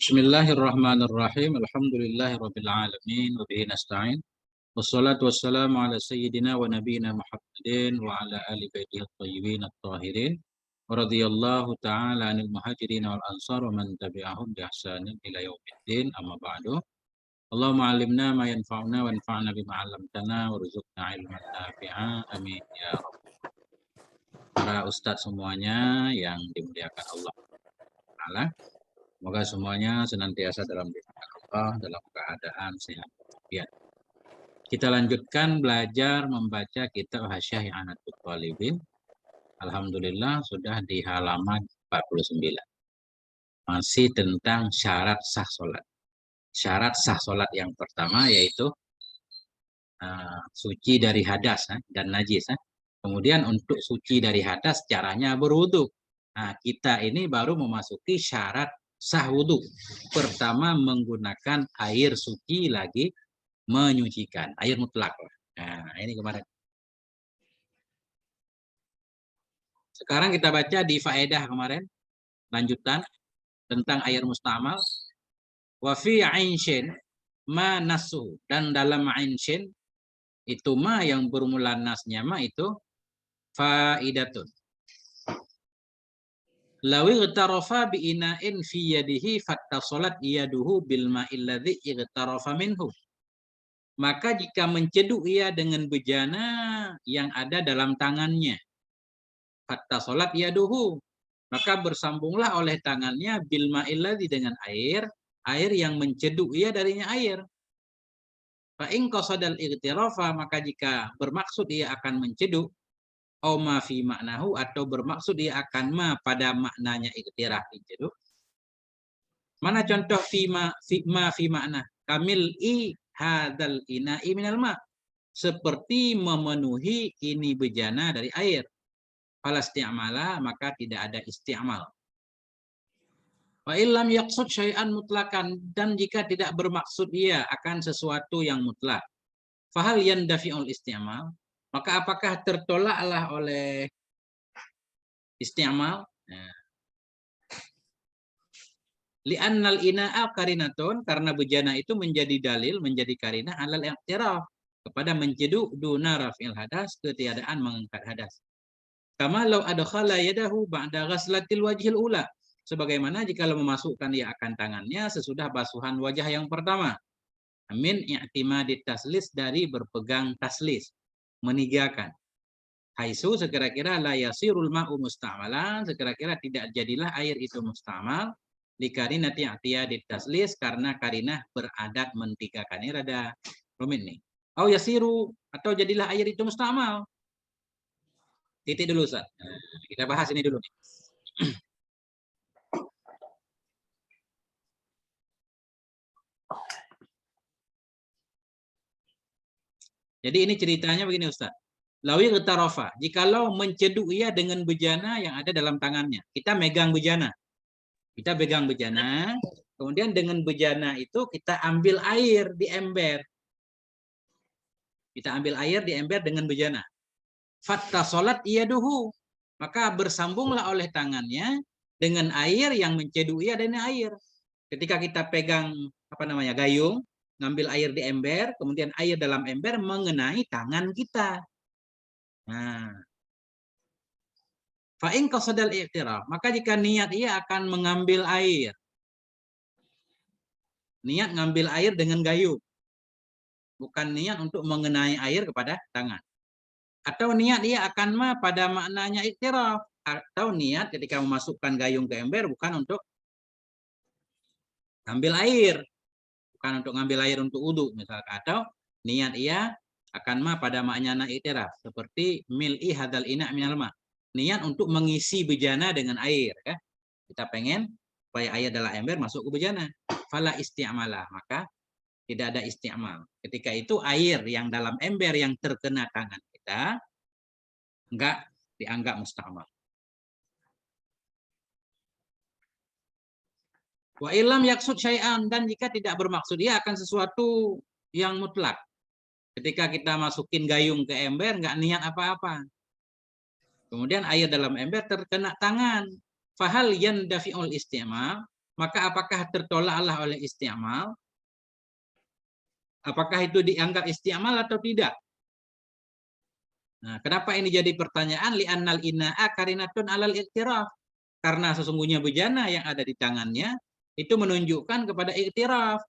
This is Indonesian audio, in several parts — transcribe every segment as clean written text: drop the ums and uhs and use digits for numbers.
Bismillahirrahmanirrahim. Alhamdulillahirabbil alamin wa bihi nasta'in. Wassalatu wassalamu ala sayyidina wa nabiyyina Muhammadin wa ala ali baitihi at-thayyibin at-tahirin. Wa radhiyallahu ta'ala 'anil muhajirin wal ansar wa man tabi'ahum bi ihsanin ila yaumiddin. Amma ba'du. Allahumma 'allimna ma yanfa'una wanfa'na bima 'allamtana warzuqna 'ilman nafi'a. Amin ya rabb. Para ustadz semuanya yang dimuliakan Allah Ta'ala. Semoga semuanya senantiasa dalam lindungan Allah, dalam keadaan sehat. Ya. Kita lanjutkan belajar membaca kitab Hasyiah I'anatul Thalibin. Alhamdulillah sudah di halaman 49. Masih tentang syarat sah sholat. Syarat sah sholat yang pertama yaitu suci dari hadas dan najis. Kemudian untuk suci dari hadas caranya berwudu. Nah, kita ini baru memasuki syarat sah wudhu. Pertama menggunakan air suci, lagi menyucikan. Air mutlak. Nah, ini kemarin. Sekarang kita baca di faedah kemarin. Lanjutan tentang air mustamal. Wa fi ainshin ma nasu. Dan dalam ainshin itu ma yang bermula nasnya ma itu faidatun. Lawi igtarafa bi ina'in fi yadihi fattasalat yaduhu bil ma'il ladzi igtarafa minhu. Maka jika menceduk ia dengan bejana yang ada dalam tangannya, fattasalat yaduhu, maka bersambunglah oleh tangannya bil ma'il ladzi dengan air yang menceduk ia darinya air. Fa in qasadal igtirafa, maka jika bermaksud ia akan menceduk, au ma fi maknahu, atau bermaksud dia akan ma pada maknanya iktiraf itu. Mana contoh fi makna? Kamil i hadzal ina'i minal ma. Seperti memenuhi ini bejana dari air. Fala isti'mala, maka tidak ada isti'mal. Wa illam yaqsud syai'an mutlakan, dan jika tidak bermaksud ia akan sesuatu yang mutlak. Fahal yandafi'ul isti'mal, maka apakah tertolaklah oleh isti'mal? Nah. Li'annal ina'a qarinatun, karena bejana itu menjadi dalil, menjadi karinah alal i'tiraf, kepada menceduk duna raf'il hadas, ketiadaan mengangkat hadas. Kama law adkhala yadahu ba'da ghaslatil wajhil ula. Sebagaimana jika memasukkan ia akan tangannya sesudah basuhan wajah yang pertama. Min i'timadit taslis, dari berpegang taslis, menigakan. Haisu, sekira-kira la yasirul ma'u musta'malan, sekira-kira tidak jadilah air itu mustamal, likarinati i'tiyadit taslis, karena karinah beradat mentigakan. Ini rada rumit nih. Au yasiru, atau jadilah air itu mustamal. Titik dulu Ustaz. Kita bahas ini dulu nih. Jadi ini ceritanya begini Ustaz. Lawi getarofa, jikalau menceduk ia dengan bejana yang ada dalam tangannya. Kita megang bejana. Kita pegang bejana, kemudian dengan bejana itu kita ambil air di ember. Kita ambil air di ember dengan bejana. Fattasalat yaduhu, maka bersambunglah oleh tangannya dengan air yang menceduk ia dan air. Ketika kita pegang gayung, ngambil air di ember, kemudian air dalam ember mengenai tangan kita. Nah, fa in qasadal i'tiraf, maka jika niat ia akan mengambil air. Niat ngambil air dengan gayung. Bukan niat untuk mengenai air kepada tangan. Atau niat ia akan ma pada maknanya i'tiraf. Atau niat ketika memasukkan gayung ke ember bukan untuk ngambil air. Bukan untuk ngambil air untuk wudu misalkan. Atau niat ia akan ma pada maknanya i'tiraf. Seperti mil'i hadzal ina' minal ma. Niat untuk mengisi bejana dengan air. Ya. Kita pengen supaya air dalam ember masuk ke bejana. Fala isti'malah, maka tidak ada isti'mal. Ketika itu air yang dalam ember yang terkena tangan kita enggak dianggap musta'mal. Wa illam yaksud syai'an, dan jika tidak bermaksud dia akan sesuatu yang mutlak. Ketika kita masukin gayung ke ember enggak niat apa-apa. Kemudian air dalam ember terkena tangan. Fahal yandafi'ul isti'mal, maka apakah tertolaklah oleh isti'mal? Apakah itu dianggap isti'mal atau tidak? Nah, kenapa ini jadi pertanyaan? Li'annal ina'a karinatun alal iktiraf. Karena sesungguhnya bejana yang ada di tangannya itu menunjukkan kepada iktiraf.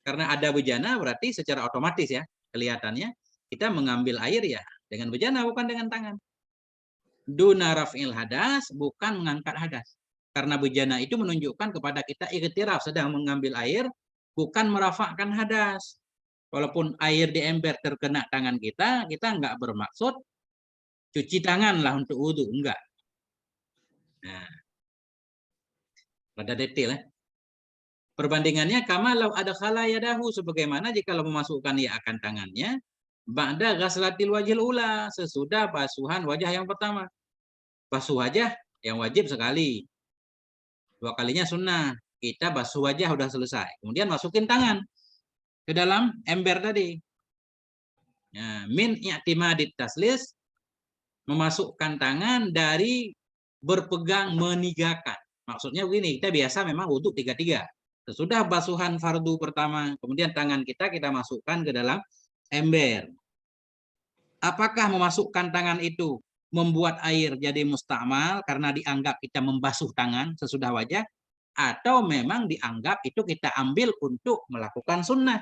Karena ada bejana berarti secara otomatis ya, kelihatannya kita mengambil air ya dengan bejana bukan dengan tangan. Duna raf'il hadas, bukan mengangkat hadas. Karena bejana itu menunjukkan kepada kita iktiraf, sedang mengambil air, bukan merafakkan hadas. Walaupun air di ember terkena tangan kita nggak bermaksud cuci tangan lah untuk wudhu, enggak. Nah, pada detail ya. Perbandingannya kamalau ada khala yadahu, sebagaimana jika memasukkan ia akan tangannya ba'da ghaslatil wajhil ula, sesudah basuhan wajah yang pertama. Basuh wajah yang wajib sekali. 2 kalinya sunnah. Kita basuh wajah udah selesai. Kemudian masukin tangan ke dalam ember tadi. Nah, min i'timadit taslis, memasukkan tangan dari berpegang menigakan. Maksudnya begini, kita biasa memang wudhu 3-3. Sesudah basuhan fardu pertama, kemudian tangan kita masukkan ke dalam ember. Apakah memasukkan tangan itu membuat air jadi musta'mal karena dianggap kita membasuh tangan sesudah wajah, atau memang dianggap itu kita ambil untuk melakukan sunnah?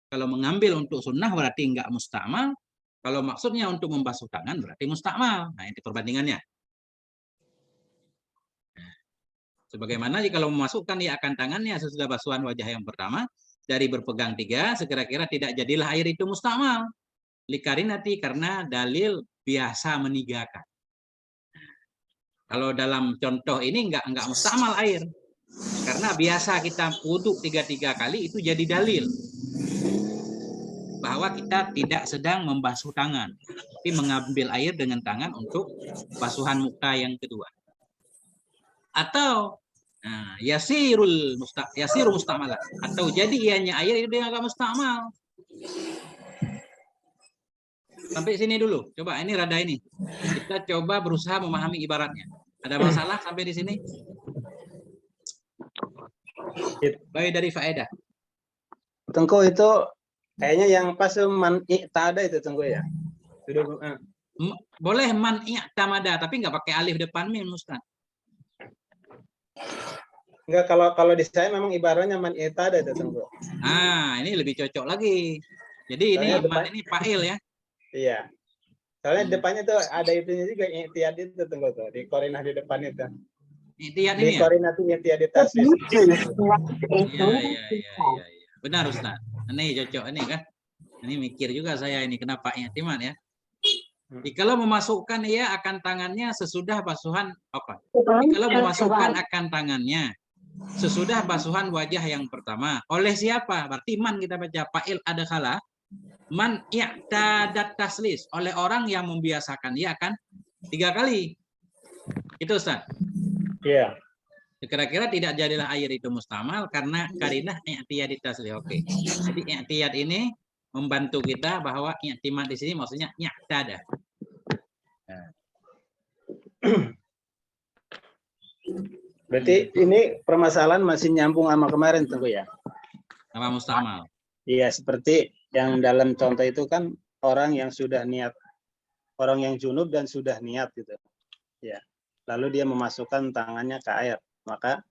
Kalau mengambil untuk sunnah berarti enggak musta'mal, kalau maksudnya untuk membasuh tangan berarti musta'mal. Nah, itu perbandingannya. Sebagaimana jika memasukkan ia akan tangannya sesudah basuhan wajah yang pertama, dari berpegang 3, sekira-kira tidak jadilah air itu musta'mal. Likarinati, karena dalil biasa menigakan. Kalau dalam contoh ini enggak musta'mal air. Karena biasa kita wudhu 3 kali itu jadi dalil bahwa kita tidak sedang membasuh tangan, tapi mengambil air dengan tangan untuk basuhan muka yang kedua. Atau yasiru musta'malah, atau jadi ianya air itu dia agak musta'mal. Sampai sini dulu. Coba ini rada ini. Kita coba berusaha memahami ibaratnya. Ada masalah sampai di sini? Baik dari faedah. Tengku itu kayaknya yang pas man i'tada itu Tengku ya. Boleh man i'tamada, tapi nggak pakai alif depan mim, Ustaz. Enggak, kalau di saya memang ibaratnya man i'tada itu Tengku. Ini lebih cocok lagi. Jadi ini fa'il ya. Iya. Soalnya depannya tuh ada itunya juga i'tiyad itu Tengku tuh, di korinah di depan itu. I'tiyad ini ya? Di korinah tuh i'tiyad di tasbih. Iya. Benar Ustaz. Ini cocok ini kan. Ini mikir juga saya ini kenapa i'timad ya. Jikalau memasukkan ia akan tangannya sesudah basuhan apa? Jikalau memasukkan akan tangannya sesudah basuhan wajah yang pertama. Oleh siapa? Berarti man kita baca fa'il ada kala. Man i'tadat taslis, oleh orang yang membiasakan ia akan 3 kali. Itu Ustaz. Iya. Kira-kira tidak jadilah air itu mustamal karena karinah i'tiyad taslis. Oke. Jadi i'tiyad ini membantu kita bahwa i'timad di sini maksudnya i'tada. Berarti ini permasalahan masih nyambung sama kemarin Tengku ya. Sama mustamal. Iya, seperti yang dalam contoh itu kan orang yang sudah niat, orang yang junub dan sudah niat gitu. Ya. Lalu dia memasukkan tangannya ke air. Maka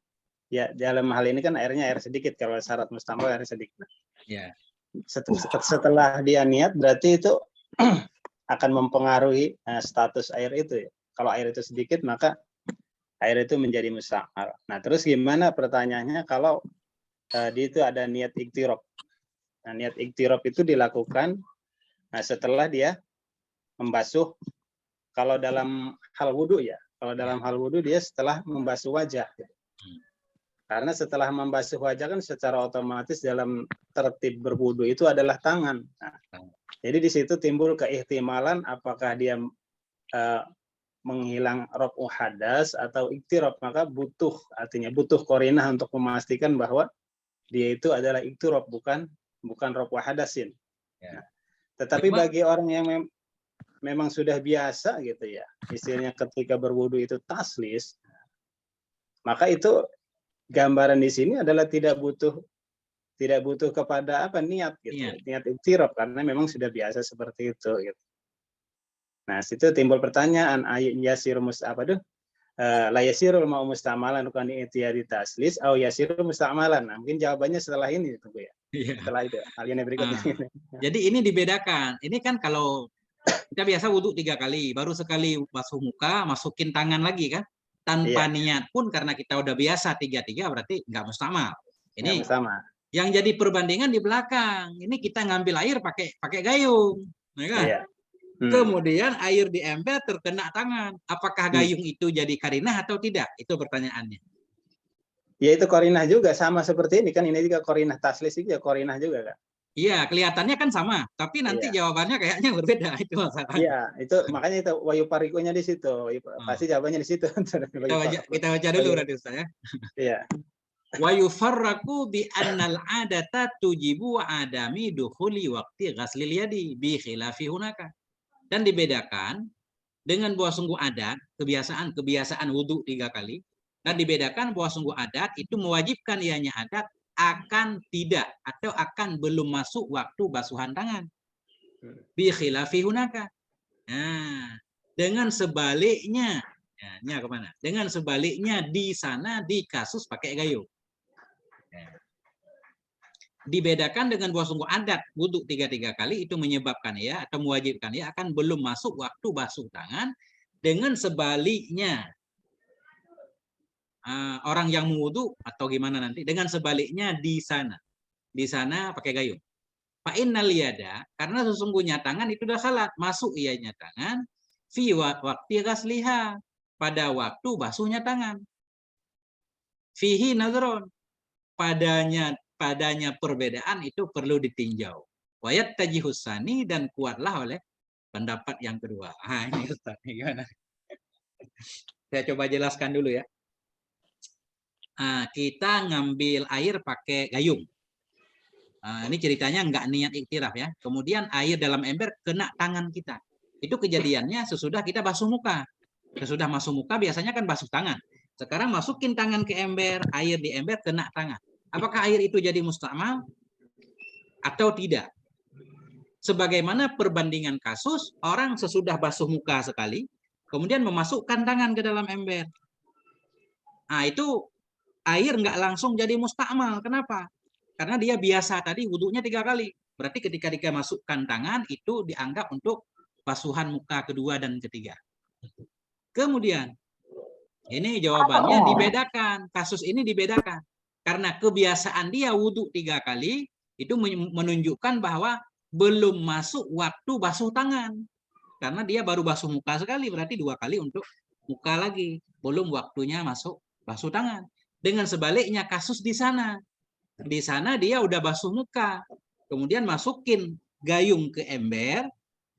ya dalam hal ini kan airnya air sedikit, kalau syarat mustamal air sedikit. Ya. Setelah dia niat berarti itu akan mempengaruhi status air itu ya. Kalau air itu sedikit maka air itu menjadi mustamal. Nah, terus gimana pertanyaannya kalau di itu ada niat iktirab. Nah, niat iktirab itu dilakukan setelah dia membasuh, kalau dalam hal wudhu ya. Kalau dalam hal wudhu dia setelah membasuh wajah. Karena setelah membasuh wajah kan secara otomatis dalam tertib berwudhu itu adalah tangan. Nah, jadi di situ timbul keihtimalan apakah dia menghilang raf'u hadas atau iktirab, maka artinya butuh korinah untuk memastikan bahwa dia itu adalah iktirab, bukan raf'u hadasin. Ya. Tetapi bagi orang yang memang sudah biasa gitu ya, istilahnya ketika berwudu itu taslis, maka itu gambaran di sini adalah tidak butuh kepada apa niat gitu, niat iktiraf, karena memang sudah biasa seperti itu gitu. Nah, situ timbul pertanyaan, yasiru apa tuh? La yasirul mau mustamalan bukan i'tiyadi taslis au yasirul mustamalan. Nah, mungkin jawabannya setelah ini itu, Bu ya. Setelah itu, aliannya berikutnya. Jadi ini dibedakan. Ini kan kalau kita biasa wudhu 3 kali, baru sekali basuh muka, masukin tangan lagi kan, tanpa niat pun karena kita udah biasa 3-3 berarti nggak mustamal. Ini sama. Yang jadi perbandingan di belakang. Ini kita ngambil air pakai gayung, ya kan? Kemudian air di ember terkena tangan. Apakah gayung itu jadi karinah atau tidak? Itu pertanyaannya. Ya itu korinah juga, sama seperti ini kan, ini juga korinah taslis juga, korinah juga kan. Iya, kelihatannya kan sama, tapi nanti jawabannya kayaknya berbeda, itu masalahnya. Iya, itu makanya itu wayu parikonya di situ. Pasti jawabannya di situ. Kita baca dulu berarti Ustaz ya. Iya. Wa yufarraqu bi annal adata tujibu adami dukhuli waqti ghaslil yadi bi khilafi hunaka. Dan dibedakan dengan bahwa sungguh adat, kebiasaan wudhu 3 kali, dan dibedakan bahwa sungguh adat itu mewajibkan ianya adat akan tidak atau akan belum masuk waktu basuhan tangan. Bi khilafi hunaka. Nah, dengan sebaliknya, ya, kemana? Dengan sebaliknya di sana di kasus pakai gayung. Dibedakan dengan bahwa sungguh adat wudhu 3 kali itu menyebabkan ya atau mewajibkan ya akan belum masuk waktu basuh tangan. Dengan sebaliknya orang yang mewudhu atau gimana nanti, dengan sebaliknya di sana pakai gayung. Fa innal yada, karena sesungguhnya tangan itu udah salat, masuk ianya tangan fi waqti ghasliha, pada waktu basuhnya tangan. Fihi nazron, padanya perbedaan itu perlu ditinjau. Wayat tajihusani, dan kuatlah oleh pendapat yang kedua. Ini Ustaz, gimana? Saya coba jelaskan dulu ya. Kita ngambil air pakai gayung. Ini ceritanya nggak niat iktiraf ya. Kemudian air dalam ember kena tangan kita. Itu kejadiannya sesudah kita basuh muka. Sesudah basuh muka biasanya kan basuh tangan. Sekarang masukin tangan ke ember, air di ember kena tangan. Apakah air itu jadi mustamal atau tidak? Sebagaimana perbandingan kasus, orang sesudah basuh muka sekali, kemudian memasukkan tangan ke dalam ember. Nah, itu air nggak langsung jadi mustamal. Kenapa? Karena dia biasa tadi wudhunya 3 kali. Berarti ketika dia masukkan tangan, itu dianggap untuk basuhan muka kedua dan ketiga. Kemudian, ini jawabannya dibedakan. Kasus ini dibedakan. Karena kebiasaan dia wudhu 3 kali, itu menunjukkan bahwa belum masuk waktu basuh tangan. Karena dia baru basuh muka sekali, berarti 2 kali untuk muka lagi. Belum waktunya masuk basuh tangan. Dengan sebaliknya kasus di sana. Di sana dia udah basuh muka. Kemudian masukin gayung ke ember,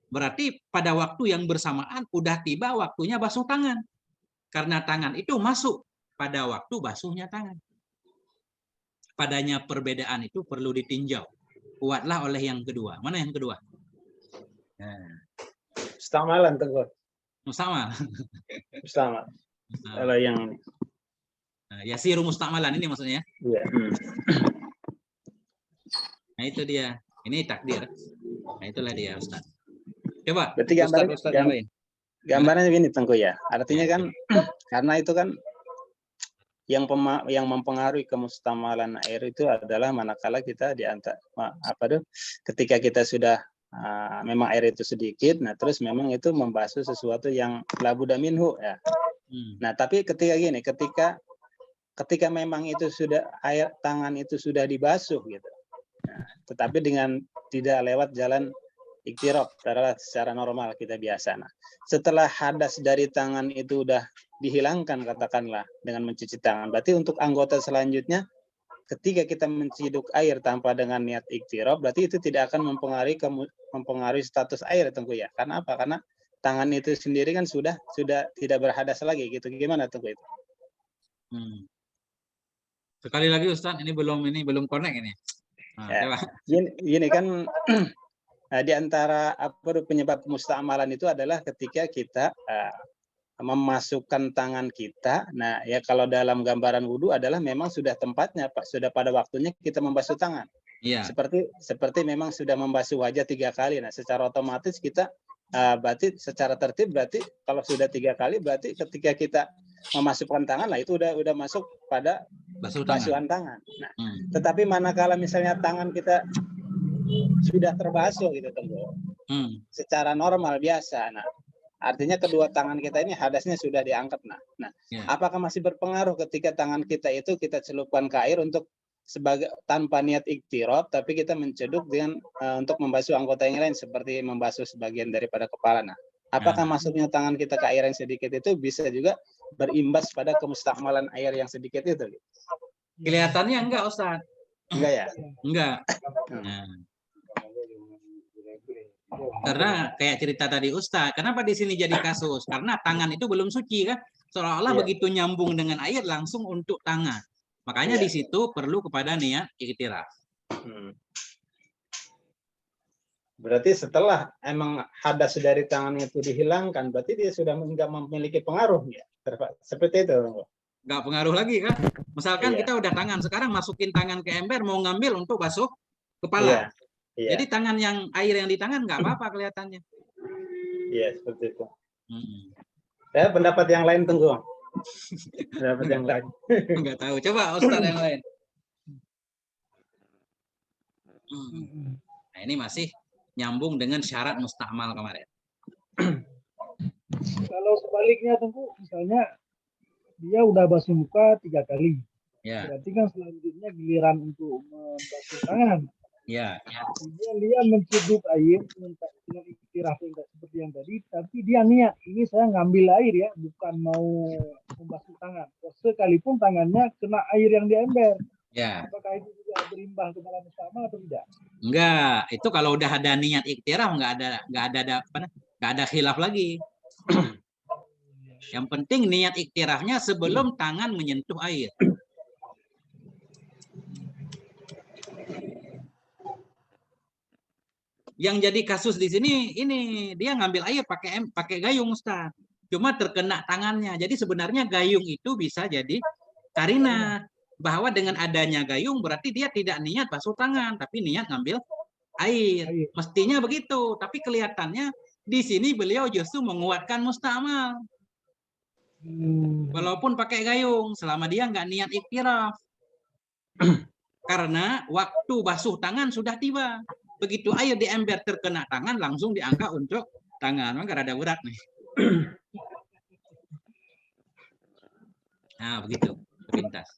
berarti pada waktu yang bersamaan udah tiba waktunya basuh tangan. Karena tangan itu masuk pada waktu basuhnya tangan. Padanya perbedaan itu perlu ditinjau. Kuatlah oleh yang kedua. Mana yang kedua? Mustamalan tuh. Mustamal. Kalau yang ini. Yasiru mustamalan ini maksudnya. Iya. Nah itu dia. Ini takdir. Nah itulah dia Ustaz. Coba. Berarti gambarnya begini Tengku ya. Artinya kan karena itu kan yang mempengaruhi kemustamalan air itu adalah manakala kita ketika kita sudah memang air itu sedikit, nah terus memang itu membasuh sesuatu yang la budda minhu ya. Nah tapi ketika memang itu sudah air tangan itu sudah dibasuh gitu, nah, tetapi dengan tidak lewat jalan iktiraf secara normal kita biasa. Nah, setelah hadas dari tangan itu udah dihilangkan katakanlah dengan mencuci tangan, berarti untuk anggota selanjutnya ketika kita menciduk air tanpa dengan niat iktiraf, berarti itu tidak akan mempengaruhi status air Tengku ya. Karena apa? Karena tangan itu sendiri kan sudah tidak berhadas lagi gitu. Gimana Tengku itu? Sekali lagi Ustaz, ini belum connect ini. Gini kan di antara penyebab mustamalan itu adalah ketika kita memasukkan tangan kita. Nah, ya kalau dalam gambaran wudhu adalah memang sudah tempatnya, Pak, sudah pada waktunya kita membasuh tangan. Iya. Seperti memang sudah membasuh wajah 3 kali. Nah, secara otomatis kita berarti secara tertib berarti kalau sudah 3 kali berarti ketika kita memasukkan tangan lah itu udah masuk pada basuhan tangan. Nah, tetapi manakala misalnya tangan kita sudah terbasuh gitu Tengku, secara normal biasa. Nah, artinya kedua tangan kita ini hadasnya sudah diangkat. Nah, apakah masih berpengaruh ketika tangan kita itu kita celupkan ke air untuk sebagai tanpa niat iktiraf, tapi kita menceduk dengan untuk membasuh anggota yang lain seperti membasuh sebagian daripada kepala. Nah, apakah masuknya tangan kita ke air yang sedikit itu bisa juga berimbas pada kemustakmalan air yang sedikit itu? Kelihatannya enggak, Ustaz. Enggak ya? Enggak. Nah. Karena kayak cerita tadi Ustaz, kenapa di sini jadi kasus? Karena tangan itu belum suci kan? Seolah-olah begitu nyambung dengan air langsung untuk tangan. Makanya di situ perlu kepada niat iktiraf. Berarti setelah emang hadas dari tangannya itu dihilangkan, berarti dia sudah enggak memiliki pengaruh ya? Seperti itu. Enggak pengaruh lagi kan? Misalkan kita udah tangan, sekarang masukin tangan ke ember mau ngambil untuk basuh kepala. Jadi tangan yang air yang di tangan nggak apa-apa kelihatannya. Iya, seperti itu. Ya, pendapat yang lain Tengku. Pendapat yang lain. Nggak tahu. Coba Ustaz yang lain. Nah, ini masih nyambung dengan syarat mustakmal kemarin. Kalau sebaliknya Tengku, misalnya dia udah basuh muka 3 kali. Berarti kan selanjutnya giliran untuk membasuh tangan. Dia menceduk air dengan iktiraf seperti yang tadi, tapi dia niat ini saya ngambil air ya, bukan mau membasuh tangan. Sekalipun tangannya kena air yang di ember. Apakah itu juga berimbang kepada mustakmal atau tidak? Enggak, itu kalau udah ada niat iktiraf nggak ada khilaf lagi. Yang penting niat iktirafnya sebelum tangan menyentuh air. Yang jadi kasus di sini ini dia ngambil air pakai gayung Ustaz. Cuma terkena tangannya. Jadi sebenarnya gayung itu bisa jadi karina bahwa dengan adanya gayung berarti dia tidak niat basuh tangan tapi niat ngambil air. Mestinya begitu, tapi kelihatannya di sini beliau justru menguatkan mustakmal. Walaupun pakai gayung selama dia nggak niat iktiraf. Karena waktu basuh tangan sudah tiba. Begitu air di ember terkena tangan langsung diangkat untuk tangan. Maka rada berat nih. Nah, begitu. Sepintas.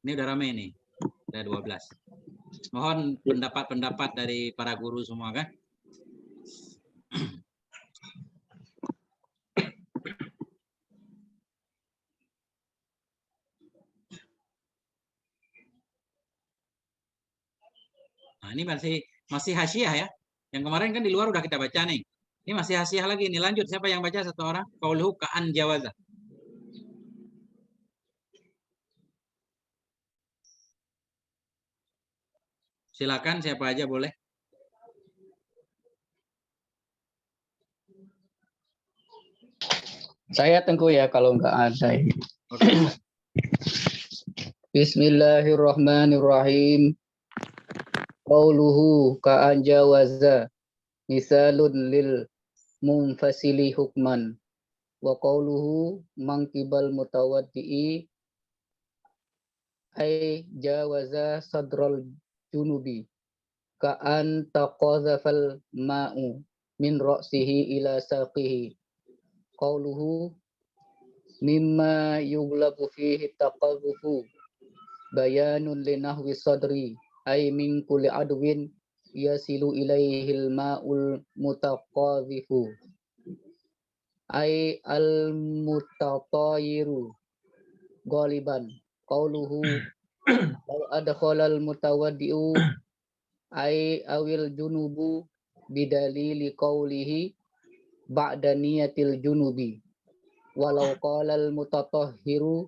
Ini udah ramai nih. Udah 12. Mohon pendapat-pendapat dari para guru semua kan. Nah, ini masih hasyiah ya. Yang kemarin kan di luar udah kita baca nih. Ini masih hasyiah lagi. Ini lanjut. Siapa yang baca satu orang? Qauluhu ka'an jawaza. Silakan siapa aja boleh. Saya Tengku ya kalau nggak ada. Bismillahirrahmanirrahim. Qauluhu ka'an jawaza misalun lil munfasili hukman wa qauluhu mangkibal mutawaddi'i ay jawaza sadral junubi ka'an taqazafal ma'u min ra'sihi ila saqihi qauluhu mimma yughlabu fihi taqazufu bayanun linahwi sadri ay min kulli adwin yasilu ilaihil ma'ul mutaqazifu ay al mutatayiru ghaliban qauluhu law adkhalal mutawaddi'u ay awil junubu bidalili qawlihi ba'da niyatil junubi walau qalal mutatahhiru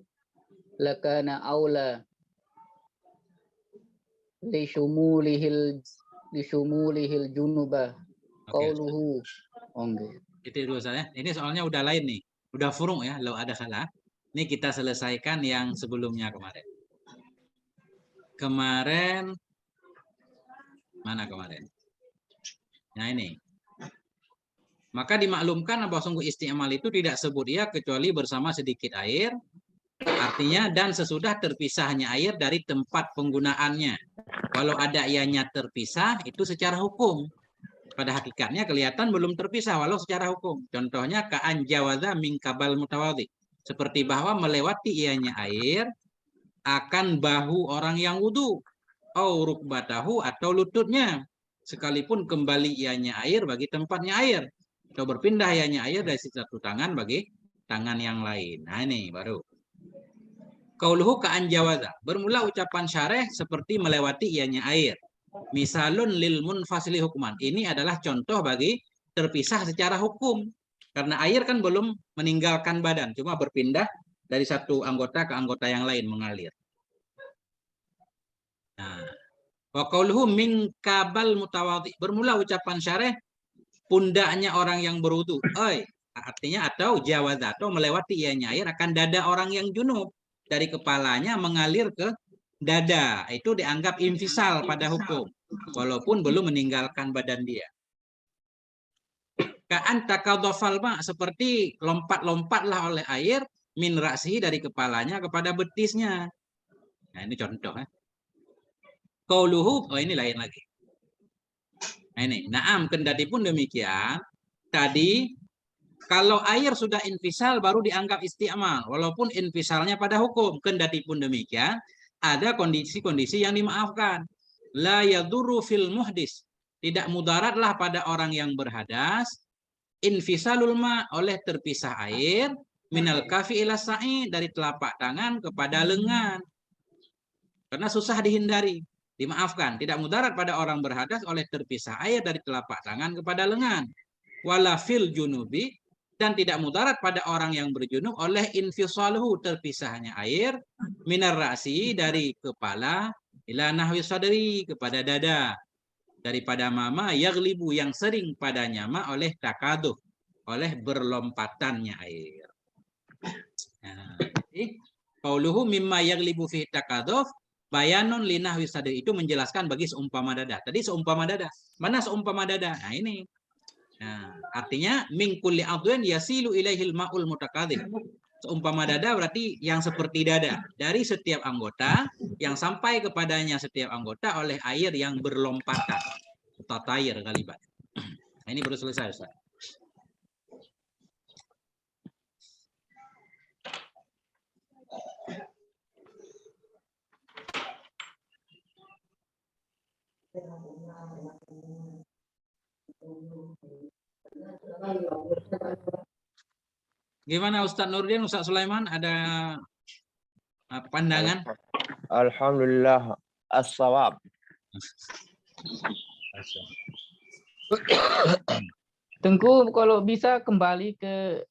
lakana aula li syumulihil junuba qauluhu Itu dulu saya. Ini soalnya udah lain nih. Udah furung ya, lau ada khala. Ini kita selesaikan yang sebelumnya kemarin. Mana kemarin? Nah ini. Maka dimaklumkan bahwa sungguh isti'mal itu tidak sebut ia kecuali bersama sedikit air. Artinya dan sesudah terpisahnya air dari tempat penggunaannya. Walau ada ianya terpisah itu secara hukum. Pada hakikatnya kelihatan belum terpisah walau secara hukum. Contohnya ka'an jawaza min kabal mutawadhi. Seperti bahwa melewati ianya air akan bahu orang yang wudu. Au rukbatahu atau lututnya. Sekalipun kembali ianya air bagi tempatnya air. Atau berpindah ianya air dari satu tangan bagi tangan yang lain. Nah ini baru. Qauluhu ka'an jawaza. Bermula ucapan syareh seperti melewati ianya air. Misalun lil munfasili hukman. Ini adalah contoh bagi terpisah secara hukum. Karena air kan belum meninggalkan badan. Cuma berpindah dari satu anggota ke anggota yang lain mengalir. Nah, wa qauluhu min kabal mutawadhi. Bermula ucapan syareh pundaknya orang yang berwudu. Artinya atau jawaza atau melewati ianya air akan dada orang yang junub. Dari kepalanya mengalir ke dada. Itu dianggap infisal pada hukum. Walaupun belum meninggalkan badan dia. Ka'an takadhafal ma, seperti lompat-lompatlah oleh air min ra'sihi dari kepalanya kepada betisnya. Nah ini contoh. Qauluhu, ini lain lagi. Nah ini, na'am kendati pun demikian. Tadi kalau air sudah infisal baru dianggap isti'mal. Walaupun infisalnya pada hukum. Kendati pun demikian, ada kondisi-kondisi yang dimaafkan. La yadurru fil muhdis. Tidak mudaratlah pada orang yang berhadas. Infisalul ma, oleh terpisah air. Minal kafi ila sa'i, dari telapak tangan kepada lengan. Karena susah dihindari. Dimaafkan. Tidak mudarat pada orang berhadas oleh terpisah air dari telapak tangan kepada lengan. Wala fil junubi, dan tidak mudarat pada orang yang berjunub oleh infisaluhu, terpisahnya air minar ra'si, dari kepala ila nahwi sadri, kepada dada, daripada mama yaglibu, yang sering padanya ma oleh takaduh, oleh berlompatannya air. Nah, jadi qauluhu mimma yaglibu fi takaduh bayanun linahwi sadri, itu menjelaskan bagi seumpama dada. Tadi seumpama dada. Mana seumpama dada? Nah ini. Nah, artinya min kulli adwan yasilu ilaihil ma'ul mutakadzib. Seumpama dada berarti yang seperti dada. Dari setiap anggota yang sampai kepadanya setiap anggota oleh air yang berlompatan. Tatair kalibat. Nah, ini baru selesai, Ustaz. Gimana Ustaz Nurdin, Ustaz Sulaiman, ada pandangan? Alhamdulillah as-shawab. Tengku, kalau bisa kembali ke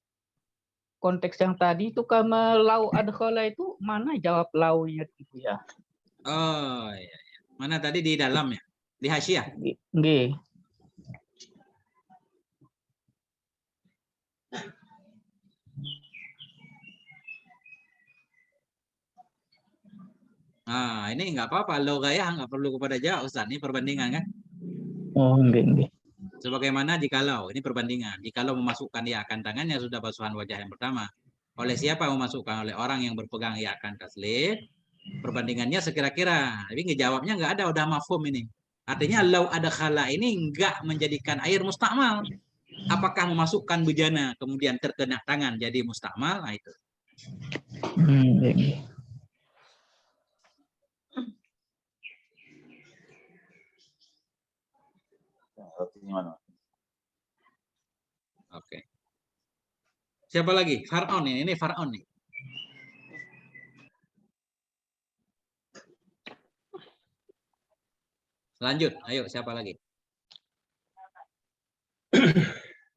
konteks yang tadi itu, kama lau adkhala itu mana jawab launya itu ya? Oh iya. Mana tadi di dalam ya? Di hasyiah? Nggih. Nah, ini nggak apa-apa. Logayah nggak perlu kepada jawab, Ustaz. Ini perbandingan kan? Oh, nggih. Sebagaimana jikalau, ini perbandingan. Jikalau memasukkan ya akan tangannya sudah basuhan wajah yang pertama. Oleh siapa memasukkan? Oleh orang yang berpegang ya akan taslid. Perbandingannya sekira-kira. Tapi ngejawabnya nggak ada, udah mafhum ini. Artinya lau ada khala ini nggak menjadikan air mustakmal. Apakah memasukkan bejana kemudian terkena tangan jadi mustakmal? Nah itu. Oke. Siapa lagi? Faraon ini Faraon nih. Lanjut, ayo siapa lagi?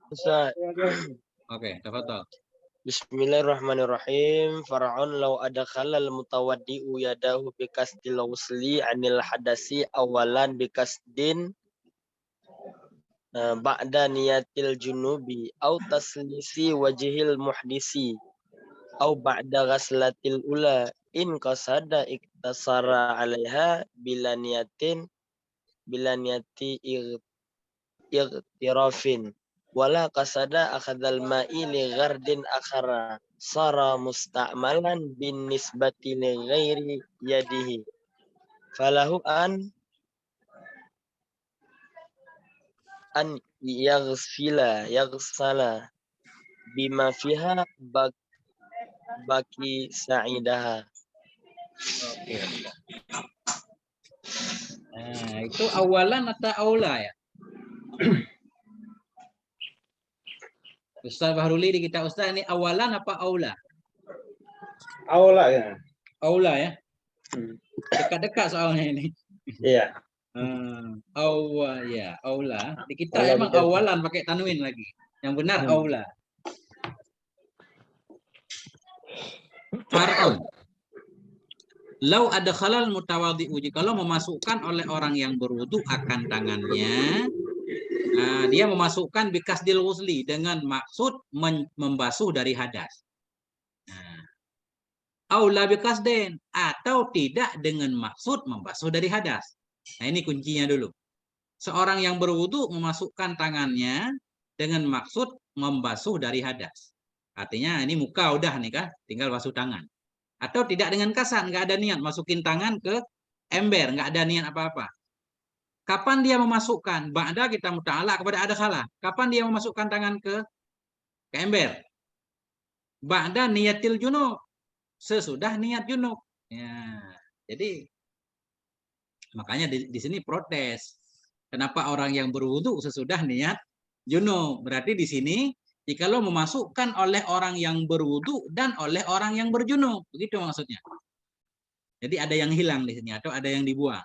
Ustaz. Oke, tafadhol. Bismillahirrahmanirrahim. Fara'un law adakhalal mutawaddi'u yadahu bikasdil usli anil hadasi awalan bikasdin. ba'da niyatil junubi au taslisi wajhil muhdisi au ba'da ghaslatil ula in qasada iktasara 'alaiha bila niyati irtirafin wala qasada akhadal ma'i li ghardin akhara sara musta'malan bin nisbati li ghairi yadihi falahu an yaghsala bima fiha baki sa'idaha. Oke. Nah, itu awalan atau aula ya? Ustaz Bahruli di kita Ustaz, ini awalan apa aula? Aula ya. Aula ya. Dekat-dekat soalnya ini. Iya. Awal ya, aula. Di kita Aula emang betul. awalan pakai tanwin lagi. Yang benar aula. Far'un. Lau ada khalal mutawadhi'u, kalau memasukkan oleh orang yang berwudu akan tangannya, dia memasukkan bikasdil ghusli dengan maksud membasuh dari hadas. Aula bikasden, atau tidak dengan maksud membasuh dari hadas. Nah, ini kuncinya dulu. Seorang yang berwudu memasukkan tangannya dengan maksud membasuh dari hadas. Artinya ini muka udah nih kan, tinggal basuh tangan. Atau tidak dengan kasar, nggak ada niat masukin tangan ke ember, nggak ada niat apa-apa. Kapan dia memasukkan? Ba'da kita muta'ala kepada ada salah. Kapan dia memasukkan tangan ke ember? Ba'da niyatil junub, sesudah niat junub. Ya, jadi makanya di sini protes. Kenapa orang yang berwudu sesudah niat junub? Berarti di sini jikalau memasukkan oleh orang yang berwudu dan oleh orang yang berjunub, begitu maksudnya. Jadi ada yang hilang di sini atau ada yang dibuang.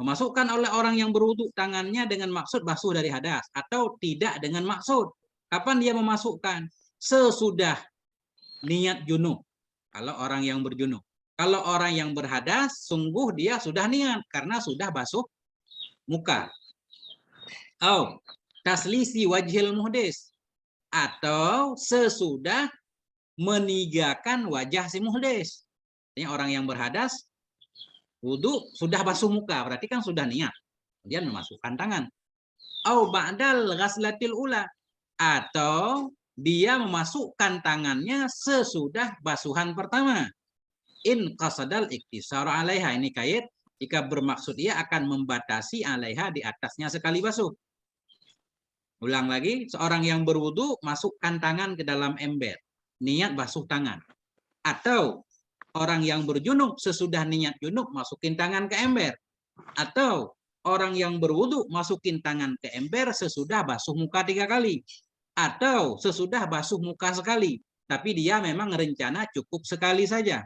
Memasukkan oleh orang yang berwudu tangannya dengan maksud basuh dari hadas atau tidak dengan maksud. Kapan dia memasukkan? Sesudah niat junub. Kalau orang yang berjunub. Kalau orang yang berhadas, sungguh dia sudah niat karena sudah basuh muka. Oh, taslisi wajhil muhdis. Atau sesudah menigakan wajah si muhdis. Ini orang yang berhadas, wudu sudah basuh muka, berarti kan sudah niat. Kemudian memasukkan tangan. Au ba'dal ghaslatil ula, atau dia memasukkan tangannya sesudah basuhan pertama. In qasadal iktisar 'alaiha, ini kait jika bermaksud ia akan membatasi 'alaiha di atasnya sekali basuh. Ulang lagi, seorang yang berwudu masukkan tangan ke dalam ember, niat basuh tangan. Atau orang yang berjunub sesudah niat junub masukin tangan ke ember. Atau orang yang berwudu masukin tangan ke ember sesudah basuh muka 3 kali. Atau sesudah basuh muka sekali, tapi dia memang rencana cukup sekali saja.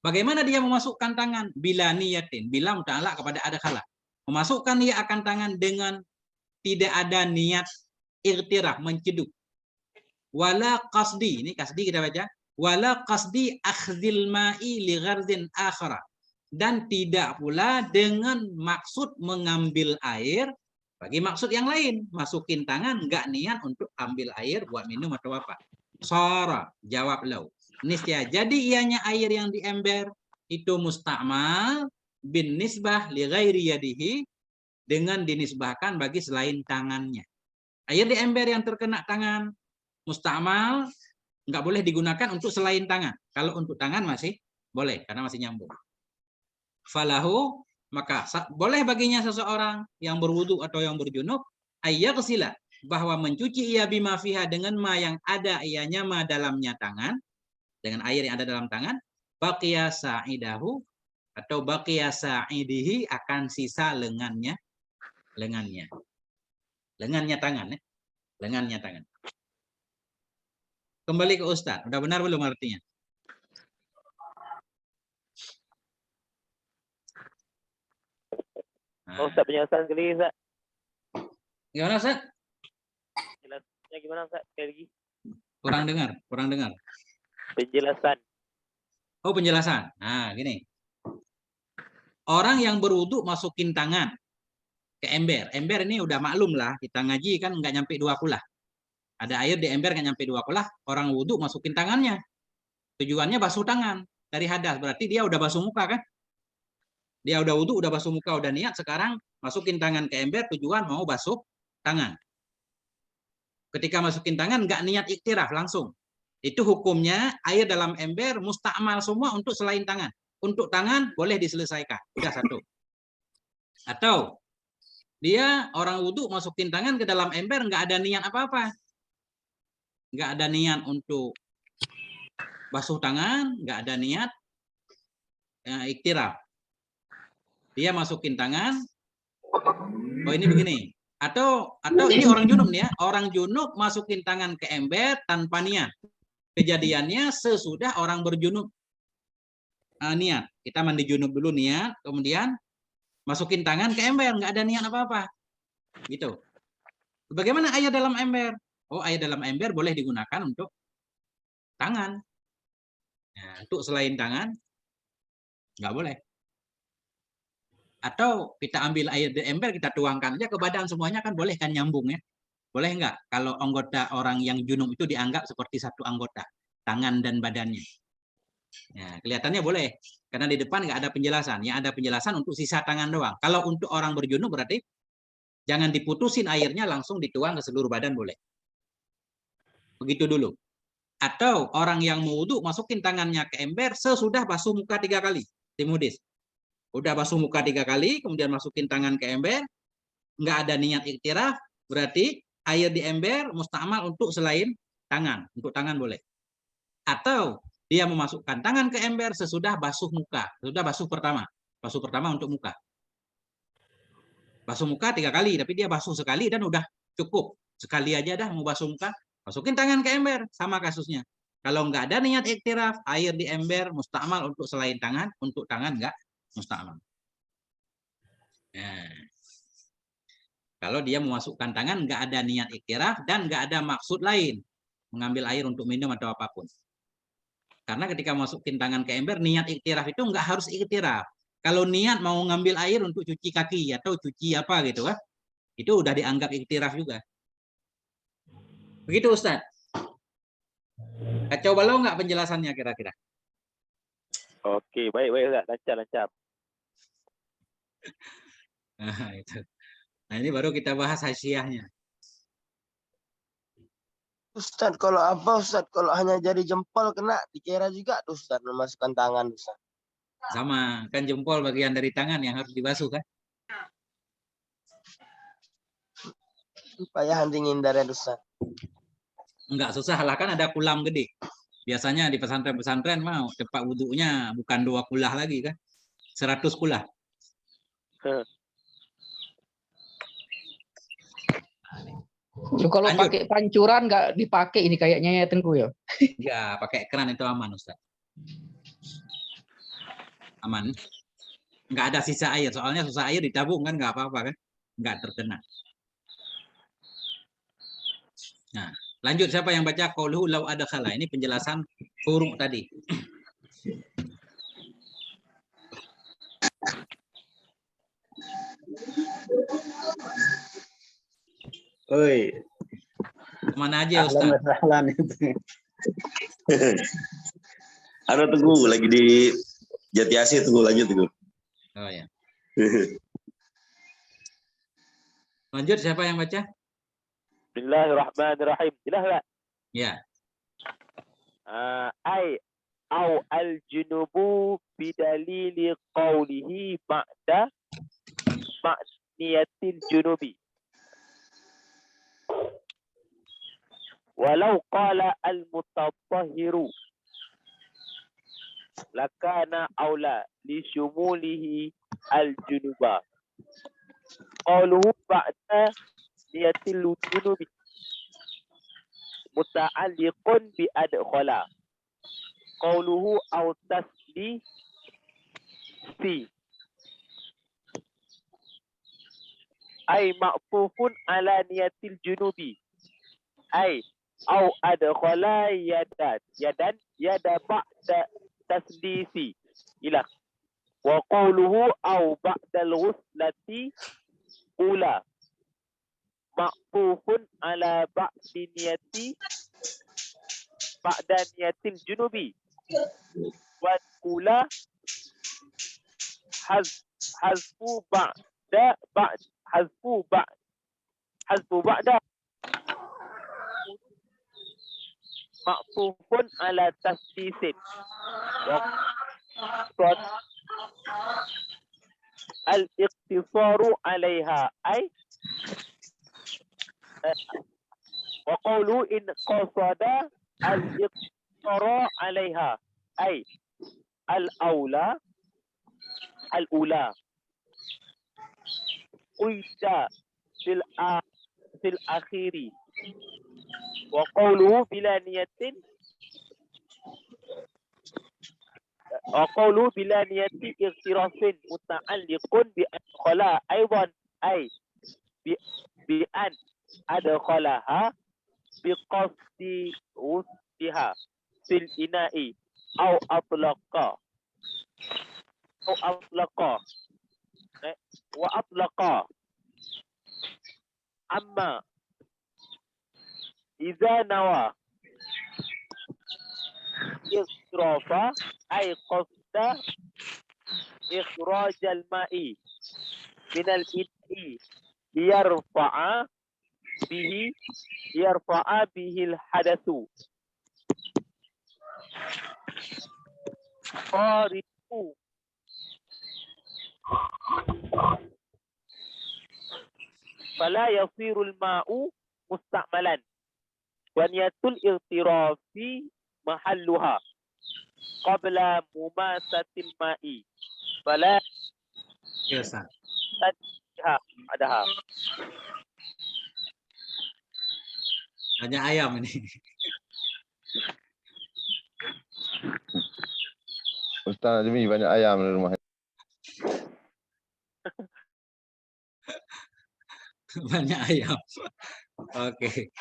Bagaimana dia memasukkan tangan? Bila niyatin, bila muta'ala kepada ada khala. Memasukkan dia akan tangan dengan tidak ada niat irtirah, menceduk. Wala qasdi, ini qasdi kita baca. Wala qasdi akhdhil ma'i li ghardin akhara. Dan tidak pula dengan maksud mengambil air bagi maksud yang lain. Masukin tangan, nggak niat untuk ambil air buat minum atau apa. Sara, jawab lau. Niscaya jadi ianya air yang di ember itu musta'mal bin nisbah li ghairi yadihi, dengan dinisbahkan bagi selain tangannya. Air di ember yang terkena tangan musta'mal nggak boleh digunakan untuk selain tangan. Kalau untuk tangan masih boleh karena masih nyambung. Falahu, maka boleh baginya seseorang yang berwudu atau yang berjunub ayyaghsila, bahwa mencuci ia bima fiha dengan ma yang ada ianya ma dalamnya tangan, dengan air yang ada dalam tangan, baqiya sa'idahu atau baqiya sa'idihi, akan sisa lengannya tangan ya. Lengannya tangan. Kembali ke Ustadz, udah benar belum artinya? Ustaz, penjelasan sekali Ustaz. Gimana Ustaz? Jelasnya gimana Ustaz? Sekali lagi. Kurang dengar. Penjelasan. Oh, penjelasan. Nah, gini. Orang yang berwudu masukin tangan. ke ember. Ember ini udah maklum lah, kita ngaji kan nggak nyampe 2 kulah. Ada air di ember nggak nyampe 2 kulah, orang wudhu masukin tangannya. Tujuannya basuh tangan dari hadas, berarti dia udah basuh muka kan? Dia udah wudhu, udah basuh muka, udah niat, sekarang masukin tangan ke ember, tujuan mau basuh tangan. Ketika masukin tangan nggak niat iktiraf langsung. Itu hukumnya air dalam ember mustakmal semua untuk selain tangan. Untuk tangan boleh diselesaikan. Udah satu. Atau dia orang wudhu masukin tangan ke dalam ember nggak ada niat apa-apa. Nggak ada niat untuk basuh tangan, nggak ada niat iktiraf. Dia masukin tangan. Oh ini begini. Atau ini orang junub nih ya. Orang junub masukin tangan ke ember tanpa niat. Kejadiannya sesudah orang berjunub niat. Kita mandi junub dulu niat, kemudian masukin tangan ke ember, nggak ada niat apa-apa. Gitu. Bagaimana air dalam ember? Oh, air dalam ember boleh digunakan untuk tangan. Nah, untuk selain tangan, nggak boleh. Atau kita ambil air di ember, kita tuangkan aja ke badan semuanya kan boleh kan nyambung ya. Boleh nggak kalau anggota orang yang junub itu dianggap seperti satu anggota, tangan dan badannya? Nah, kelihatannya boleh, karena di depan nggak ada penjelasan. Yang ada penjelasan untuk sisa tangan doang. Kalau untuk orang berjunub berarti jangan diputusin airnya, langsung dituang ke seluruh badan boleh. Begitu dulu. Atau orang yang mau wudu masukin tangannya ke ember sesudah basuh muka 3 kali. Timudis. Udah basuh muka 3 kali, kemudian masukin tangan ke ember, nggak ada niat iktiraf, berarti air di ember mustakmal untuk selain tangan. Untuk tangan boleh. Atau dia memasukkan tangan ke ember sesudah basuh muka. Sesudah basuh pertama. Basuh pertama untuk muka. Basuh muka 3 kali, tapi dia basuh sekali dan udah cukup. Sekali aja dah mau basuh muka. Masukin tangan ke ember. Sama kasusnya. Kalau nggak ada niat iktiraf, air di ember mustakmal untuk selain tangan. Untuk tangan nggak mustakmal. Nah, kalau dia memasukkan tangan nggak ada niat iktiraf dan nggak ada maksud lain mengambil air untuk minum atau apapun. Karena ketika masukin tangan ke ember niat iktiraf itu nggak harus iktiraf. Kalau niat mau ngambil air untuk cuci kaki atau cuci apa gitu kan, itu udah dianggap iktiraf juga. Begitu Ustaz. Kacau balau nggak penjelasannya kira-kira? Oke, baik Ustaz, lancar. Nah, itu. Nah, ini baru kita bahas hasyiahnya. Ustaz, kalau apa Ustaz? Kalau hanya jari jempol kena dikira juga Ustaz memasukkan tangan Ustaz. Sama, kan jempol bagian dari tangan yang harus dibasuh kan? Supaya henti ya Ustaz. Enggak susah lah, kan ada kulam gede. Biasanya di pesantren-pesantren mau tempat wudhunya bukan 2 kulah lagi kan? 100 kulah. Kalau pakai pancuran nggak dipakai ini kayaknya ya Tengku ya? Ya, pakai keran itu aman Ustaz. Aman. Nggak ada sisa air, soalnya sisa air ditabung kan nggak apa-apa kan? Nggak terkena. Nah, lanjut siapa yang baca qauluhu law adkhala. Ini penjelasan huruf tadi. Oi. Mana aja Ustaz? Ada Teguh lagi di Jati Asih, Teguh lanjut Teguh. Oh ya. Lanjut siapa yang baca? Bismillahirrahmanirrahim. Jelas tak? Ya. Ai au al-junubu bidalili qawlihi ba'da ma'niyatil junubi. Walau qala al-mutatahhiru lakana aula li syumulihi al-junuba. Qawluhu ba'da niyatil junubi muta'alliqun bi adkhala. Qawluhu aw tasli fi ay ma'tufun ala niyatil junubi ay aw adkhala yada ba'da taslisi ila wa qawluhu aw ba'da al-ghuslati ula ma'tufun ala ba'da niyatil junubi wal ula hazfu ba'da ma'tufun ala tasdisin wa al-iqtisaru 'alaiha ay wa qawlu in qasada al-iqtisaru 'alaiha ay al-ula uida fil akhiri wa qawluhu bila niyatin وقوله بلا نية اغتراف متعلق بأدخل أيضا أي بأن أدخلها بقصد وصفها في الإناء أو أطلق وأطلق أما إذا نوى إغترافا أي قصد إخراج الماء من الإناء ليرفع به الحدث قارئوا فلا يصير الماء مستعملا ونية الاغتراف محلها قبل مماسة الماء فلا تنتهى بعدها. Banyak ayam ini. Ustaz Azmi banyak ayam di rumah. Banyak ayam. Oke.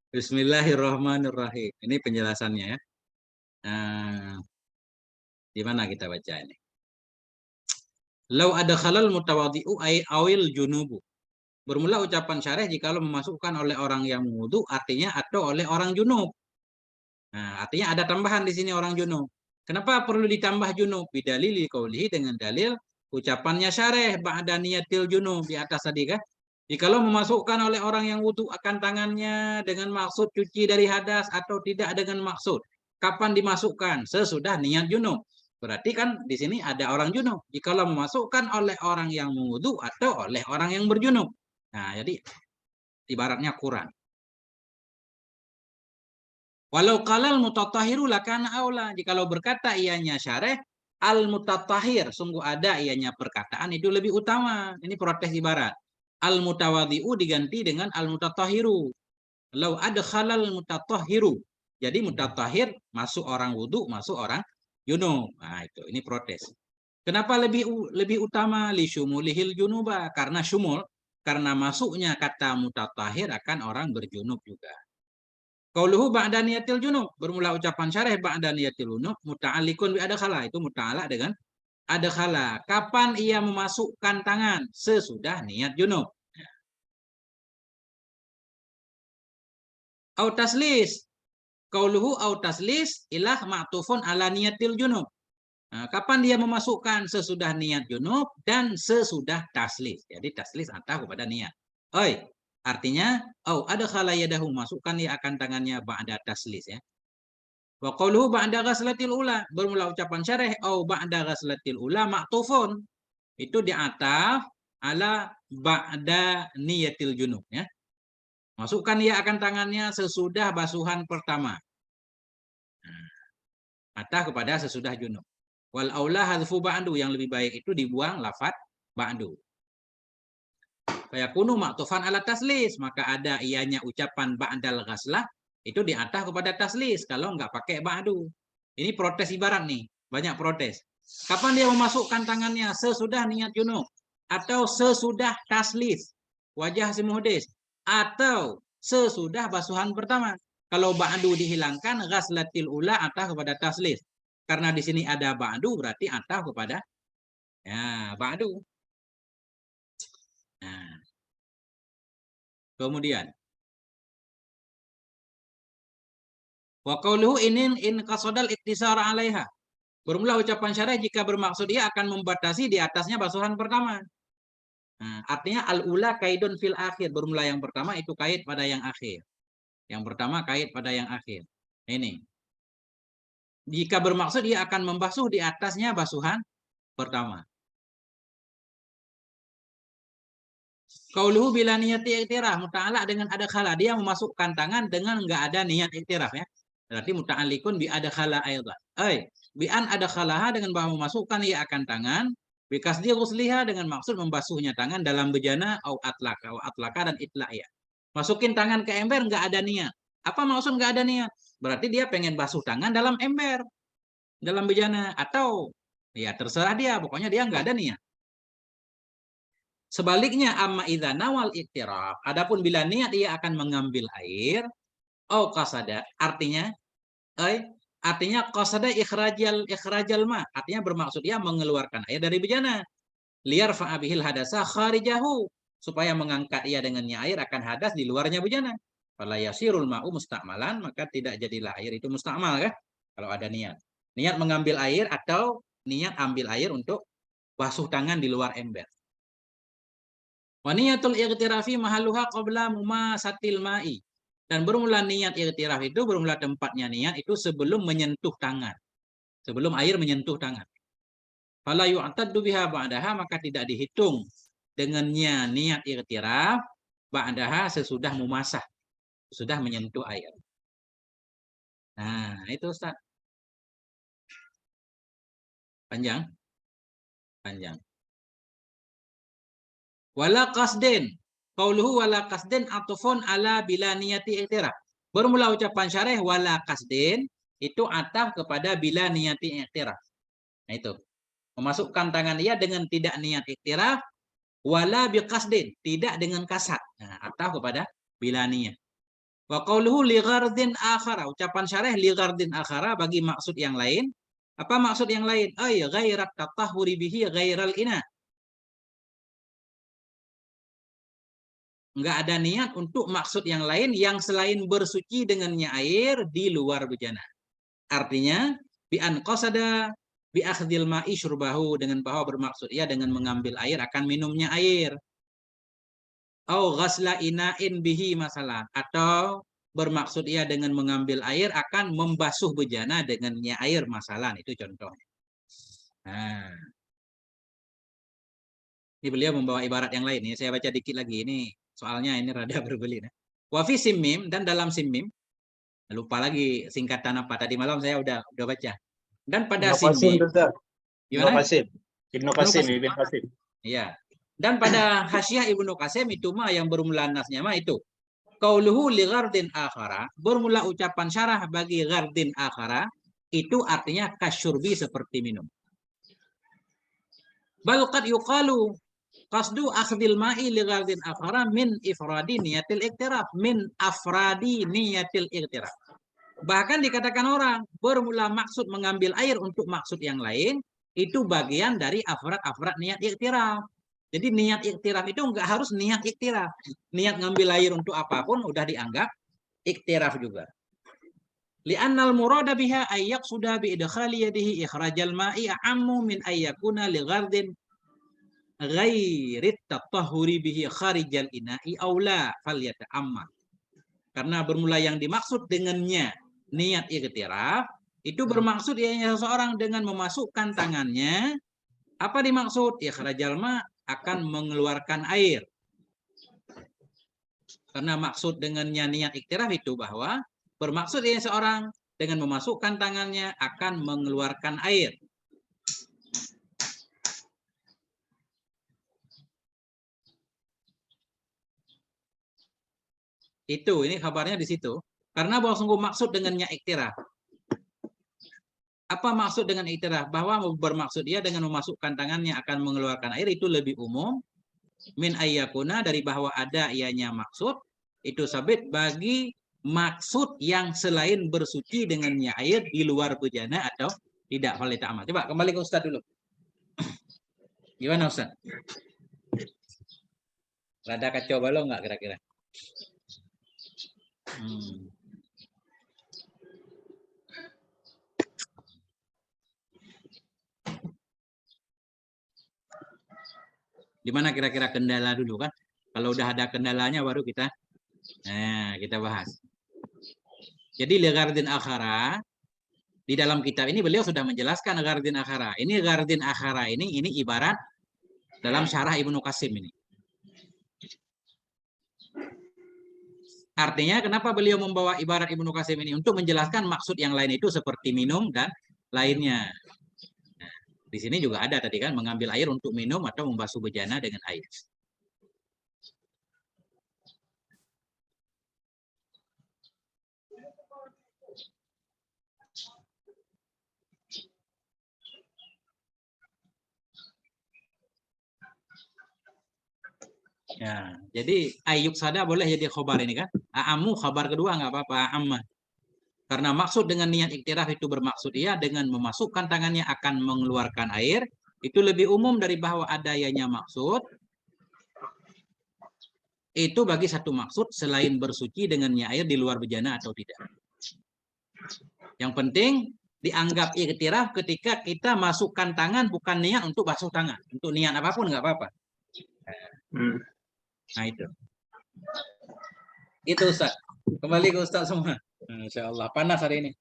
Bismillahirrahmanirrahim. Ini penjelasannya ya. Di mana kita baca ini? Lau adkhalal mutawadhi'u ay awil junubu. Bermula ucapan syarih jikalau memasukkan oleh orang yang wudu, artinya atau oleh orang junub. Nah, artinya ada tambahan di sini orang junub. Kenapa perlu ditambah junub? Bidalili qaulihi, dengan dalil ucapannya syarih ba'da niyatil junub di atas tadi kan. Jikalau memasukkan oleh orang yang wudu akan tangannya dengan maksud cuci dari hadas atau tidak dengan maksud. Kapan dimasukkan? Sesudah niat junub. Berarti kan di sini ada orang junub. Jikalau memasukkan oleh orang yang wudu atau oleh orang yang berjunub. Nah, jadi ibaratnya kurang. Walau qalal mutatahhiru lakana aula. Jikalau berkata ianya syarih al mutatahhir, sungguh ada ianya perkataan itu lebih utama. Ini protes ibarat. Al mutawadhi'u diganti dengan al mutatahhiru. Lau adkhalal mutatahhiru. Jadi mutatahhir masuk orang wudu, masuk orang junub. Nah, itu ini protes. Kenapa lebih utama li syumulihil junuba? Karena syumul, karena masuknya kata mutatahhir akan orang berjunub juga. Qauluhu ba'da niyatil junub, bermula ucapan syarih ba'da niyatil junub muta'alliqun bi adkhala, itu muta'alaq dengan adkhala. Kapan ia memasukkan tangan? Sesudah niat junub. Au taslis. Qauluhu au taslis ilah ma'tufun ala niyatil junub. Nah, kapan dia memasukkan? Sesudah niat junub dan sesudah taslis. Jadi taslis atau kepada niat. Oi, artinya au adkhala yadahu, masukkan dia akan tangannya ba'da taslis ya. Wa qauluhu ba'da ghaslatil ula, bermula ucapan syarih au ba'da ghaslatil ula ma'tufun. Itu diataf ala ba'da niyatil junub ya. Masukkan dia akan tangannya sesudah basuhan pertama. Atau kepada sesudah junub. Wal aula hadfu ba'du, yang lebih baik itu dibuang lafaz ba'du. Fayakunu ma'tufan ala taslis, maka ada ianya ucapan ba'dal ghaslah itu diatah kepada taslis kalau enggak pakai ba'du. Ini protes ibarat nih, banyak protes. Kapan dia memasukkan tangannya? Sesudah niat junub atau sesudah taslis wajah si muhdis atau sesudah basuhan pertama. Kalau ba'du dihilangkan, ghaslatil ula atah kepada taslis. Karena di sini ada ba'du, berarti atah kepada ya ba'du. Nah, Kemudian wa qauluhu in qasodal iktisar 'alaiha. Bermula ucapan syarah jika bermaksud ia akan membatasi di atasnya basuhan pertama. Nah, artinya al-ula kaidun fil akhir. Bermula yang pertama itu kait pada yang akhir. Yang pertama kait pada yang akhir. Ini. Jika bermaksud ia akan membasuh di atasnya basuhan pertama. Qauluhu bila niyati iktiraf, muta'alaq dengan ada khala. Dia memasukkan tangan dengan enggak ada niat iktiraf ya. Berarti muta'alliqun bi ada khala aidan. Bi an ada khalaha dengan bahwa memasukkan ia akan tangan, bi kasdi ghusliha dengan maksud membasuhnya tangan dalam bejana au atlaka dan itla'ya. Masukin tangan ke ember enggak ada niat. Apa maksud enggak ada niat? Berarti dia pengen basuh tangan dalam ember, dalam bejana, atau ya terserah dia, pokoknya dia enggak ada niat. Sebaliknya amma idza nawal iktiraf, adapun bila niat ia akan mengambil air, au qasada, artinya qasada ikhrajal ma, artinya bermaksud ia mengeluarkan air dari bejana. Liar fa'abihil hadasa kharijahu, supaya mengangkat ia dengannya air akan hadas di luarnya bejana. Fala yasirul ma'u musta'malan, maka tidak jadilah air itu musta'mal kan? Kalau ada niat. Niat mengambil air atau niat ambil air untuk basuh tangan di luar ember. Wa niyatul iqtirafi mahalluha qabla mumasatil ma'i. Dan bermula niat iqtiraf itu, bermula tempatnya niat itu sebelum menyentuh tangan. Sebelum air menyentuh tangan. Fala yu'taddu biha ba'daha, maka tidak dihitung dengannya niat iqtiraf ba'daha sesudah mumasah. Sudah menyentuh air. Nah, itu Ustaz. Panjang? Panjang. Wala qasdin. Qauluhu wala qasdin atufun ala bila niyati iktiraf. Bermula ucapan syarih wala qasdin itu ataf kepada bila niyati iktiraf. Nah itu. Memasukkan tangan dia dengan tidak niat iktiraf, wala biqasdin, tidak dengan kasat. Nah, ataf kepada bila niyat. Wa qauluhu li ghardin akhara. Ucapan syarih li ghardin akhara bagi maksud yang lain. Apa maksud yang lain? Ay ghairat tatahhuri bihi ghairal ina. Enggak ada niat untuk maksud yang lain yang selain bersuci dengannya air di luar bejana. Artinya bi an qasada bi akhdil ma'i syurbahu, dengan bahwa bermaksud ia dengan mengambil air akan minumnya air. Au ghasla ina'in bihi masalah, atau bermaksud ia dengan mengambil air akan membasuh bejana dengannya air masalah. Itu contohnya. Nah. Ini beliau membawa ibarat yang lain. Saya baca dikit lagi ini. Soalnya ini rada berbelit. Wa fi simmim, dan dalam simmim, lupa lagi singkatan apa. Tadi malam saya udah baca. Dan pada simmim. Ibnu Qasim. Iya. Dan pada Hasyiah Ibnu Qasim itu mah yang bermula nasnya mah itu. Qauluhu li ghardin akhara, bermula ucapan syarah bagi ghardin akhara, itu artinya kasyurbi, seperti minum. Bal qad yuqalu qasdu akhdil ma'i li ghardin akhara min ifradi niyatil iktiraf, min afradi niyatil iktiraf. Bahkan dikatakan orang bermula maksud mengambil air untuk maksud yang lain, itu bagian dari afrad niat iktiraf. Jadi niat iktiraf itu enggak harus niat iktiraf. Niat ngambil air untuk apapun udah dianggap iktiraf juga. Li'annal murada biha ayyak sudah bi idkhali yadihi ikhrajal ma'i ammu min ayyakuna li ghardin ghairit tatahhuri bihi kharijal ina'i aula falyata'ammal. Karena bermula yang dimaksud dengannya niat iktiraf itu bermaksud ianya seseorang dengan memasukkan tangannya. Apa dimaksud? Ikhrajal ma' akan mengeluarkan air. Karena maksud dengannya niat iktiraf itu bahwa bermaksud ianya seorang dengan memasukkan tangannya akan mengeluarkan air. Itu, ini kabarnya di situ. Karena bahwa sungguh maksud dengannya iktiraf. Apa maksud dengan iktiraf? Bahwa bermaksud dia dengan memasukkan tangannya akan mengeluarkan air itu lebih umum. Min ayyakuna, dari bahwa ada ianya maksud. Itu sabit bagi maksud yang selain bersuci dengannya air di luar bejana atau tidak. Coba kembali ke Ustaz dulu. Gimana Ustaz? Rada kacau balau nggak kira-kira? Di mana kira-kira kendala dulu kan? Kalau udah ada kendalanya baru kita bahas. Jadi Gardin Akhara di dalam kitab ini beliau sudah menjelaskan Gardin Akhara. Ini Gardin Akhara ini ibarat dalam syarah Ibnu Qasim ini. Artinya kenapa beliau membawa ibarat Ibnu Qasim ini? Untuk menjelaskan maksud yang lain itu seperti minum dan lainnya. Nah, di sini juga ada tadi kan, mengambil air untuk minum atau membasuh bejana dengan air. Ya, jadi ayyuk sada boleh jadi khobar ini kan. A'amu khabar kedua nggak apa-apa, a'amma. Karena maksud dengan niat iktiraf itu bermaksud ia dengan memasukkan tangannya akan mengeluarkan air, itu lebih umum dari bahwa adanya maksud. Itu bagi satu maksud selain bersuci dengannya air di luar bejana atau tidak. Yang penting dianggap iktiraf ketika kita masukkan tangan bukan niat untuk basuh tangan. Untuk niat apapun nggak apa-apa. Nah itu Ustaz. Kembali ke Ustaz semua. Insya Allah panas hari ini.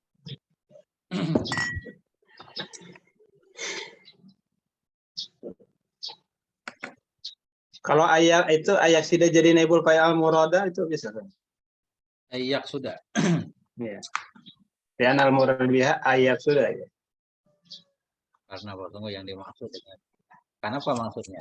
Kalau ayak itu ayak sudah jadi naibul fa'il murada itu bisa kan? Ayak sudah. Iya. Dan al murad biha ayak sudah ya. Karena tunggu yang dimaksud dengan kenapa maksudnya?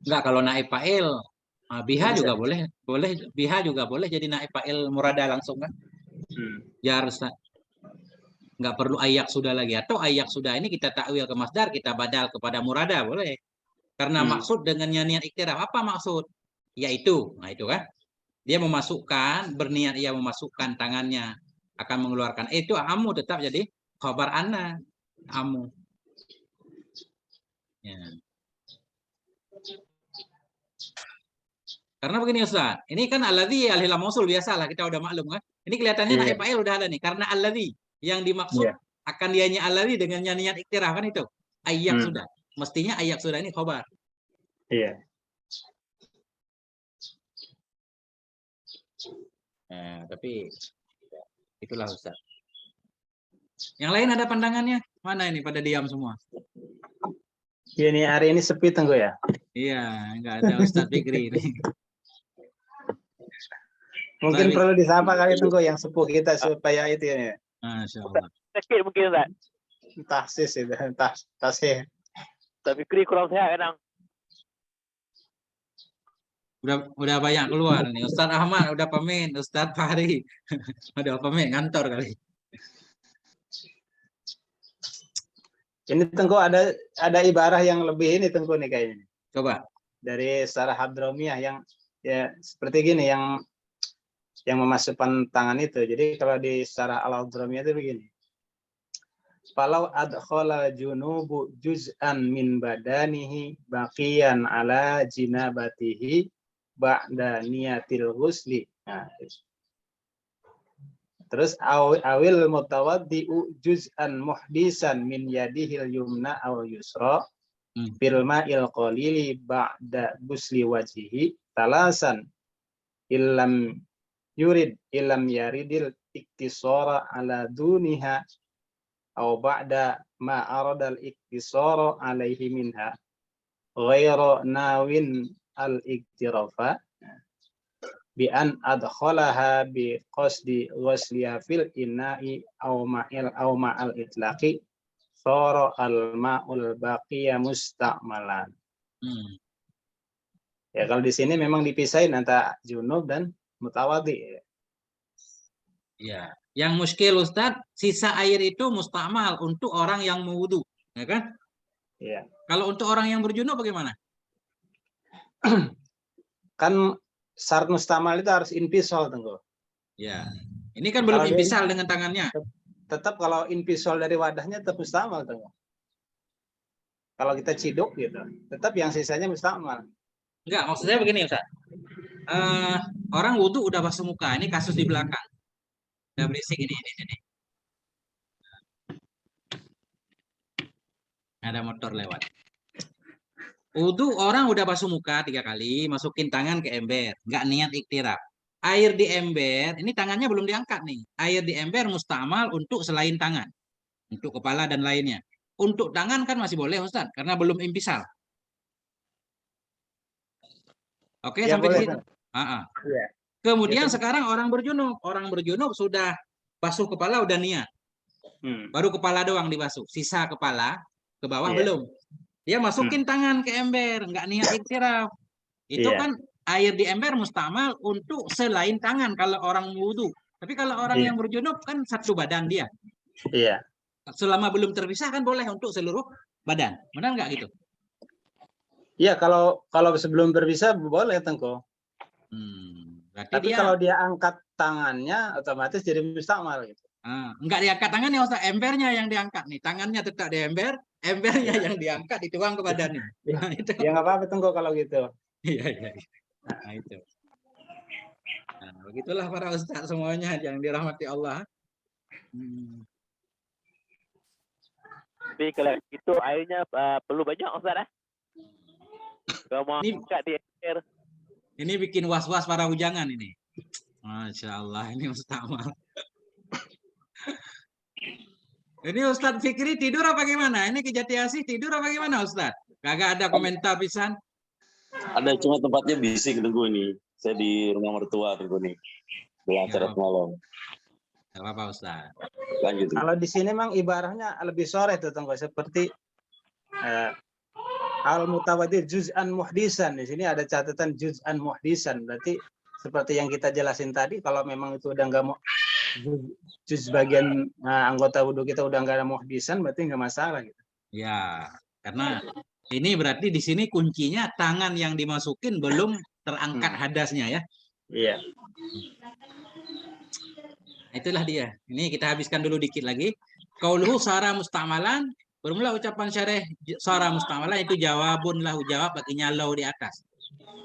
Enggak, kalau naib fa'il biha juga boleh biha juga boleh jadi naib fa'il murada langsung kan? Jar nggak perlu ayak sudah lagi, atau ayak sudah ini kita takwil ke masdar, kita badal kepada murada boleh. Karena maksud dengannya niat iktiraf, apa maksud? Yaitu, nah itu kan. Dia memasukkan, berniat ia memasukkan tangannya akan mengeluarkan. Itu amu tetap jadi khabar anna, amu. Ya. Karena begini Ustaz, ini kan alladzi alhila mausul biasalah kita udah maklum kan. Ini kelihatannya naib fa'il udah ada nih, karena alladzi yang dimaksud akan dianya alladzi dengan niat iktiraf kan itu. Ayak sudah. Mestinya ayak sudah ini khabar. Iya. Nah, tapi itulah Ustaz. Yang lain ada pandangannya? Mana ini pada diam semua? Ini hari ini sepi Tengku ya? Iya, enggak ada Ustaz Fikri ini. Mungkin perlu disapa kali Tengku yang sepuh kita supaya itu ya. Masya Allah. Sakit mungkin Ustaz. Tahsis itu, tasih. Tapi Fikri kurang sehat kadang. Udah banyak keluar nih. Ustaz Ahmad udah pamit, Ustaz Fahri udah pamit ngantor kali. Ini Tengku ada ibarah yang lebih ini Tengku nih kayaknya. Coba. Dari Sarah Hadromiyah yang ya seperti gini yang memasukkan tangan itu. Jadi kalau di Sarah Al-Hadromiyah itu begini. Falau adkhala junubu juz'an min badanihi baqiyan ala jinabatihi ba'da niyatil ghusli. Nah, terus awil mutawaddi'u juz'an muhdisan min yadihil yumna aw yusra bil ma'il qalili ba'da ghusli wajhihi talasan illam yaridil iktisara ala duniha aw ba'da ma aradal iktisara alaihi minha ghairu nawin al-iktirafa bi an adkhalaha bi qasdi ghusliha fil ina'i aw ma'al itlaqi sara al ma'ul baqiya musta'malan. Ya kalau di sini memang dipisahin antara junub dan mutawaddi. Ya, yang muskil Ustaz, sisa air itu musta'mal untuk orang yang mewudu, ya kan? Iya. Kalau untuk orang yang berjunub bagaimana? Kan syarat mustamal itu harus invisol, Tengku. Ya. Ini kan belum Kalau dia invisal dengan tangannya. tetap kalau invisol dari wadahnya tetap mustamal, Tengku. Kalau kita ciduk gitu, tetap yang sisanya mustamal. Enggak, maksudnya begini Ustaz. Orang wudhu udah basuh muka, ini kasus di belakang. Udah berisik ini. Ada motor lewat. Wudhu orang udah basuh muka 3 kali, masukin tangan ke ember, nggak niat iktiraf. Air di ember, ini tangannya belum diangkat nih. Air di ember mustamal untuk selain tangan, untuk kepala dan lainnya. Untuk tangan kan masih boleh Ustaz, karena belum impisal. Oke, Ya, sampai boleh, di situ. Ya. Kemudian Ya, sekarang orang berjunub sudah basuh kepala udah niat. Baru kepala doang dibasuh, sisa kepala ke bawah belum. Dia masukin tangan ke ember, nggak niat iktiraf. Itu kan air di ember mustamal untuk selain tangan kalau orang wudhu. Tapi kalau orang yang berjunub kan satu badan dia. Iya. Selama belum terpisah kan boleh untuk seluruh badan. Benar nggak gitu? Iya, kalau sebelum berpisah boleh, Tengku. Tapi kalau dia angkat tangannya otomatis jadi mustamal gitu. Enggak diangkat tangannya Ustaz, embernya yang diangkat nih. Tangannya tetap di ember, embernya yang diangkat dituang ke badannya. Nah, itu. Ya nggak apa-apa Tengku kalau gitu. Iya. Nah, itu. Nah, begitulah para ustaz semuanya yang dirahmati Allah. Tapi kalau itu airnya perlu banyak Ustaz. Kalau mau angkat di air. Ini bikin was-was para bujangan ini. Masya Allah, ini mustamal. Ini Ustadz Fikri tidur apa gimana? Ini Kejati Asih tidur apa gimana Ustadz? Kagak ada komentar pisan. Ada, cuma tempatnya bising Tengku ini. Saya di rumah mertua Tengku nih. Pulang seret malam. Gak apa-apa Ustadz. Lanjut. Kalau di sini memang ibarahnya lebih sore tuh Tengku, seperti al-mutawatir juz'an muhdisan. Di sini ada catatan juz'an muhdisan. Berarti seperti yang kita jelasin tadi, kalau memang itu udah nggak mau juz bagian anggota wudhu kita udah nggak ada muhdisan, berarti nggak masalah gitu. Ya, karena ini berarti di sini kuncinya tangan yang dimasukin belum terangkat hadasnya ya. Iya. Itulah dia. Ini kita habiskan dulu dikit lagi. Qauluhu sara musta'malan, bermula ucapan syarih sara musta'malan itu jawabun lahu, jawab baginya lau di atas.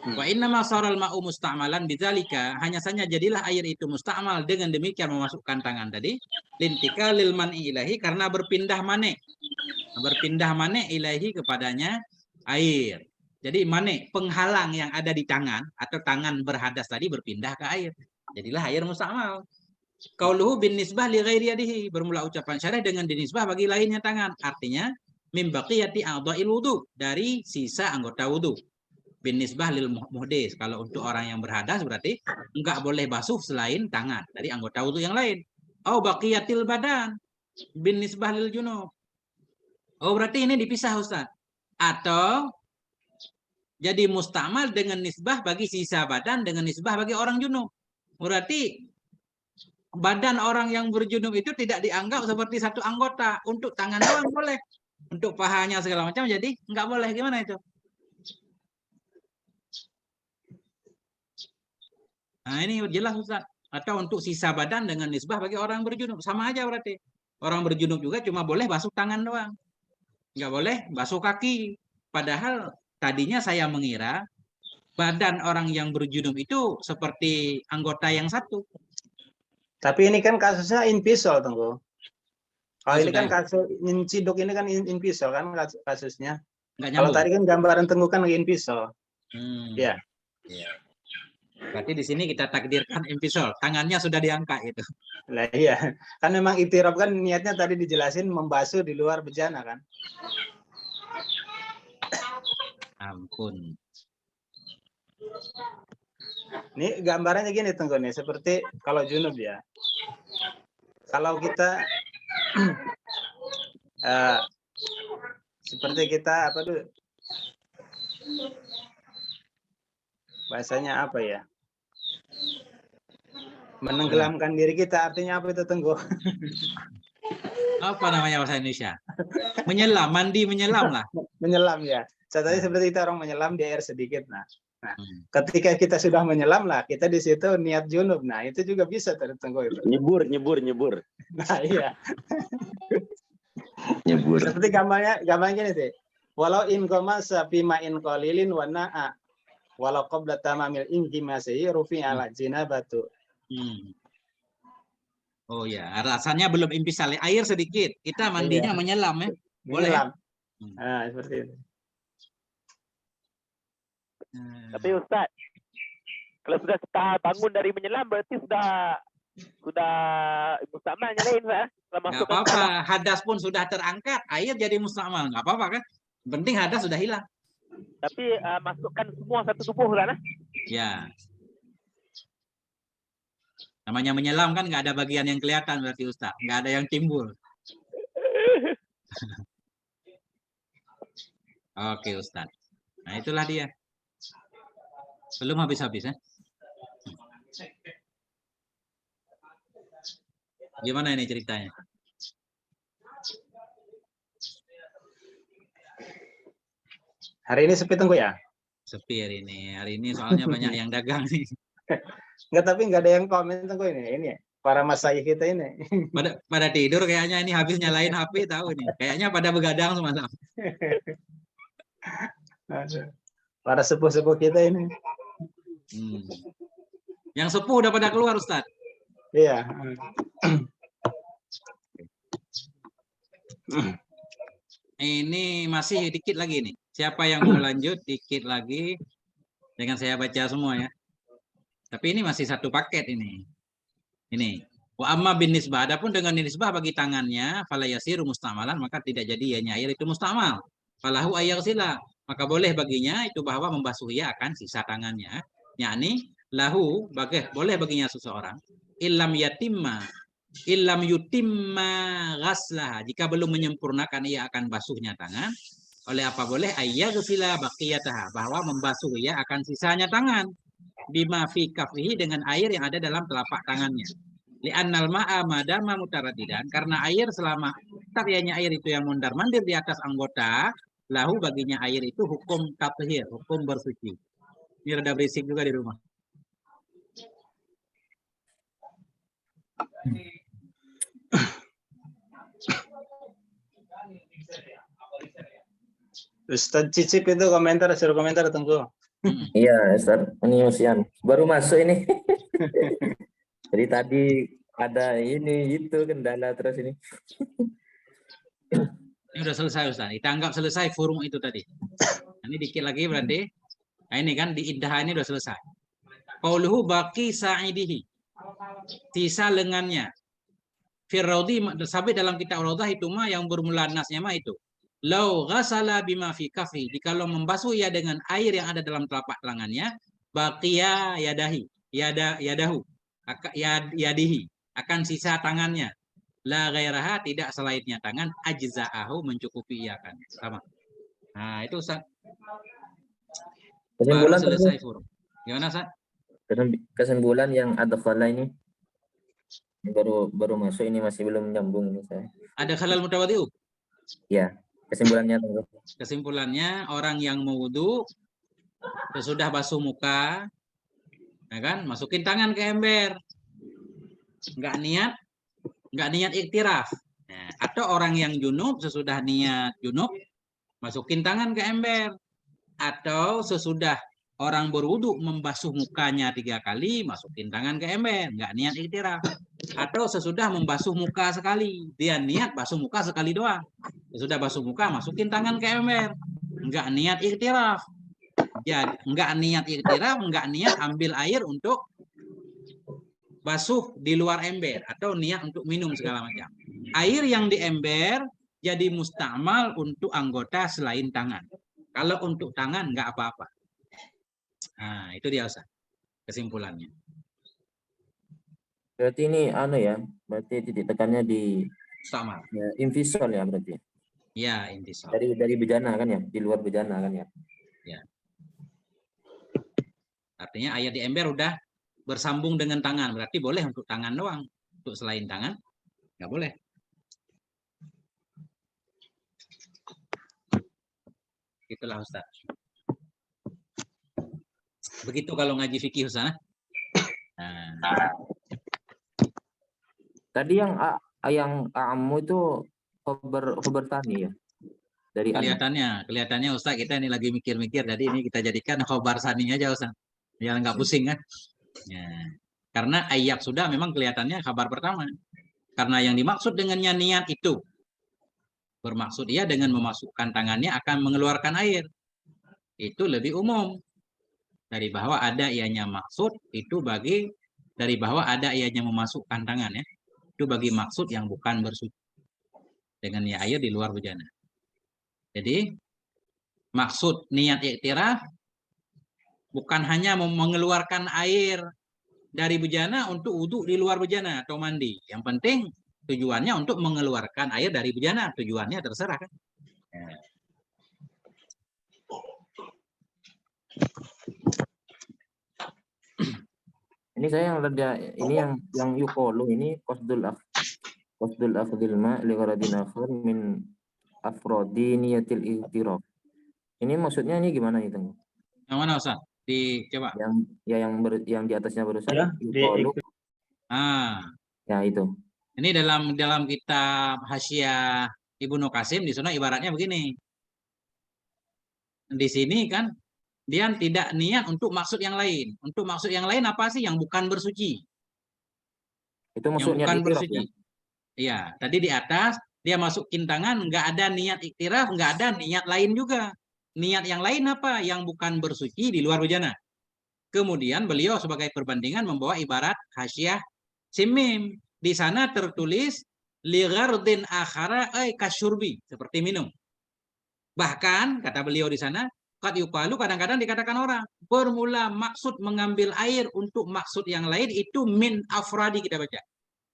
Wa innama saral ma'u musta'malan bidzalika, hanya saja jadilah air itu musta'mal dengan demikian memasukkan tangan tadi lintika lil man'i ilahi, karena berpindah mane ilahi kepadanya air. Jadi mane penghalang yang ada di tangan atau tangan berhadas tadi berpindah ke air. Jadilah air musta'mal. Qauluhu bin nisbah li ghairi yadihi, bermula ucapan syarih dengan dinisbah bagi lainnya tangan. Artinya mim baqiyati a'dha'il wudu, dari sisa anggota wudu. Bin nisbah lil muhdis, kalau untuk orang yang berhadas berarti enggak boleh basuh selain tangan dari anggota wudu yang lain. Au baqiyatil badan bin nisbah lil junub. Oh berarti ini dipisah Ustaz. Atau jadi mustamal dengan nisbah bagi sisa badan dengan nisbah bagi orang junub. Berarti badan orang yang berjunub itu tidak dianggap seperti satu anggota. Untuk tangan doang boleh, untuk pahanya segala macam jadi enggak boleh. Gimana itu? Nah ini jelas Ustaz. Atau untuk sisa badan dengan nisbah bagi orang berjunub. Sama aja berarti. Orang berjunub juga cuma boleh basuh tangan doang. Nggak boleh basuh kaki. Padahal tadinya saya mengira badan orang yang berjunub itu seperti anggota yang satu. Tapi ini kan kasusnya invisol Tengku. Kalau ini kan kasus inciduk, ini kan invisol kan kasusnya. Kalau tadi kan gambaran Tengku kan lagi invisol. Ya. Berarti di sini kita takdirkan invisol, tangannya sudah diangkat itu. Lah iya, kan memang iktiraf kan niatnya tadi dijelasin membasuh di luar bejana kan. Ampun. Ini gambarannya gini Tengku nih, seperti kalau junub ya. Kalau kita seperti kita apa tuh? Bahasanya apa ya? Menenggelamkan diri kita, artinya apa itu Tengku? Apa namanya bahasa Indonesia? Menyelam, mandi menyelam lah. Menyelam ya. Contohnya seperti itu, orang menyelam di air sedikit. Nah, Nah, ketika kita sudah menyelam lah, kita di situ niat junub. Nah, itu juga bisa Tengku itu. Nyebur. Nah, iya. Nyebur. Seperti gambarnya gini sih. Walau in koma sapima in qalilin wa na'a. Walau qabla tamamil injimasi rufi ala jinabatu. Oh ya, rasanya belum impisal. Air sedikit, kita mandinya menyelam ya. Boleh. Menyelam. Nah, seperti itu. Tapi Ustaz, kalau sudah bangun dari menyelam berarti sudah mustakmal nyalain Pak. Nggak apa-apa, hadas pun sudah terangkat, air jadi mustakmal, nggak apa-apa kan? Penting hadas sudah hilang. Tapi masukkan semua satu tubuh kan? Ya. Namanya menyelam kan nggak ada bagian yang kelihatan berarti Ustaz, nggak ada yang timbul. Oke Ustaz. Nah itulah dia. Belum habis-habis ya. Gimana ini ceritanya? Hari ini sepi Tengku ya? Sepi hari ini. Hari ini soalnya banyak yang dagang nih. Enggak, tapi nggak ada yang komen Tengku ini. Ini para masai kita ini. Pada tidur kayaknya ini habis nyalain HP tahu nih. Kayaknya pada begadang semua. Para sepuh-sepuh kita ini. Yang sepuh udah pada keluar Ustaz. Iya. Ini masih dikit lagi nih. Siapa yang mau lanjut dikit lagi. Dengan saya baca semua ya. Tapi ini masih satu paket ini. Ini. Wa amma bin nisbah. Adapun dengan nisbah bagi tangannya, fala yasiru mustamalan, maka tidak jadi ya nyair itu mustamal. Falahu ayaghsila. Maka boleh baginya itu bahwa membasuh ia akan sisa tangannya. Yakni lahu boleh baginya seseorang illam yutimma ghaslah, jika belum menyempurnakan ia akan basuhnya tangan. Oleh apa boleh ayaghsila baqiyataha, bahwa membasuh ia akan sisanya tangan bima fi kafihi, dengan air yang ada dalam telapak tangannya. Li'annal ma'a madama mutaraddidan, karena air selama taryanya air itu yang mondar-mandir di atas anggota, lahu baginya air itu hukum tathhir, hukum bersuci. Ini rada berisik juga di rumah. Ustaz Cicip itu suruh komentar Tengku. Iya Ustaz, ini usian baru masuk ini. Jadi tadi ada itu kendala terus ini. Ini udah selesai Ustaz. Kita anggap selesai forum itu tadi. Ini dikit lagi berarti. Nah ini kan di iddah ini udah selesai. Qauluhu baqi sa'idihi. Sisa lengannya. Firraudi sabit dalam kitab Raudhah itu mah yang bermula nasnya mah itu. Lau ghasala bima fi kafi. Jikalau membasuh ia dengan air yang ada dalam telapak tangannya, baqiya yadahu. Yadihi. Akan sisa tangannya. La ghairaha, tidak selainnya tangan, ajza'ahu, mencukupi ia kan. Sama. Nah, itu Ustaz. Kesimpulan selesai forum. Gimana Ustaz? Kesimpulan yang adkhala ini baru masuk ini masih belum nyambung ini saya. Ada khalal mutawadhi'u? Ya, kesimpulannya. Kesimpulannya orang yang mewudu sesudah basuh muka, ya kan, masukin tangan ke ember. Enggak niat iktiraf. Nah, atau orang yang junub sesudah niat junub masukin tangan ke ember. Atau sesudah orang berwudu membasuh mukanya 3 kali, masukin tangan ke ember, nggak niat iktiraf. Atau sesudah membasuh muka sekali, dia niat basuh muka sekali doang. Sesudah basuh muka, masukin tangan ke ember, nggak niat iktiraf. Ya, nggak niat iktiraf, nggak niat ambil air untuk basuh di luar ember, atau niat untuk minum segala macam. Air yang di ember jadi mustakmal untuk anggota selain tangan. Kalau untuk tangan nggak apa-apa. Nah, itu dia Ustaz. Kesimpulannya. Berarti ini berarti titik tekannya di sama. Ya, invisol ya berarti. Ya, invisol. Dari bejana kan ya, di luar bejana kan ya. Ya. Artinya air di ember udah bersambung dengan tangan, berarti boleh untuk tangan doang. Untuk selain tangan nggak boleh. Itulah Ustaz. Begitu kalau ngaji fikih Ustaz. Nah. Tadi yang amu itu khobar tani ya. Dari Kelihatannya Ustaz kita ini lagi mikir-mikir, jadi ini kita jadikan khobar sani aja Ustaz. Biar nggak pusing kan. Ya. Karena ayat sudah memang kelihatannya kabar pertama. Karena yang dimaksud dengannya niat itu. Bermaksud ia dengan memasukkan tangannya akan mengeluarkan air. Itu lebih umum. Dari bahwa ada ianya maksud itu dari bahwa ada ianya memasukkan tangan ya. Itu bagi maksud yang bukan bersuci. Dengan air di luar bejana. Jadi maksud niat iktiraf bukan hanya mengeluarkan air dari bejana untuk wudhu di luar bejana atau mandi. Yang penting tujuannya untuk mengeluarkan air dari bejana. Tujuannya terserah kan. Ya. Ini saya yang ada ini yang yuqalu ini qasdul akhdil ma li gharadin akhar min afradi niyatil ihtiraf. Ini maksudnya ini gimana itu? Yang mana Ustaz? Coba. Yang di atasnya barusan Ya, yuqalu. Ya itu. Ini dalam kitab Hasyiah Ibnu Qasim di sana ibaratnya begini. Di sini kan dia tidak niat untuk maksud yang lain. Untuk maksud yang lain apa sih? Yang bukan bersuci. Itu maksudnya bukan bersuci. Iya, tadi di atas dia masukin tangan, nggak ada niat iktiraf, nggak ada niat lain juga. Niat yang lain apa? Yang bukan bersuci di luar bejana. Kemudian beliau sebagai perbandingan membawa ibarat Hasyiah Simim. Di sana tertulis lighardin akhara kasyurbi, seperti minum. Bahkan kata beliau di sana, qad yuqalu kadang-kadang dikatakan orang bermula maksud mengambil air untuk maksud yang lain itu min afradi kita baca.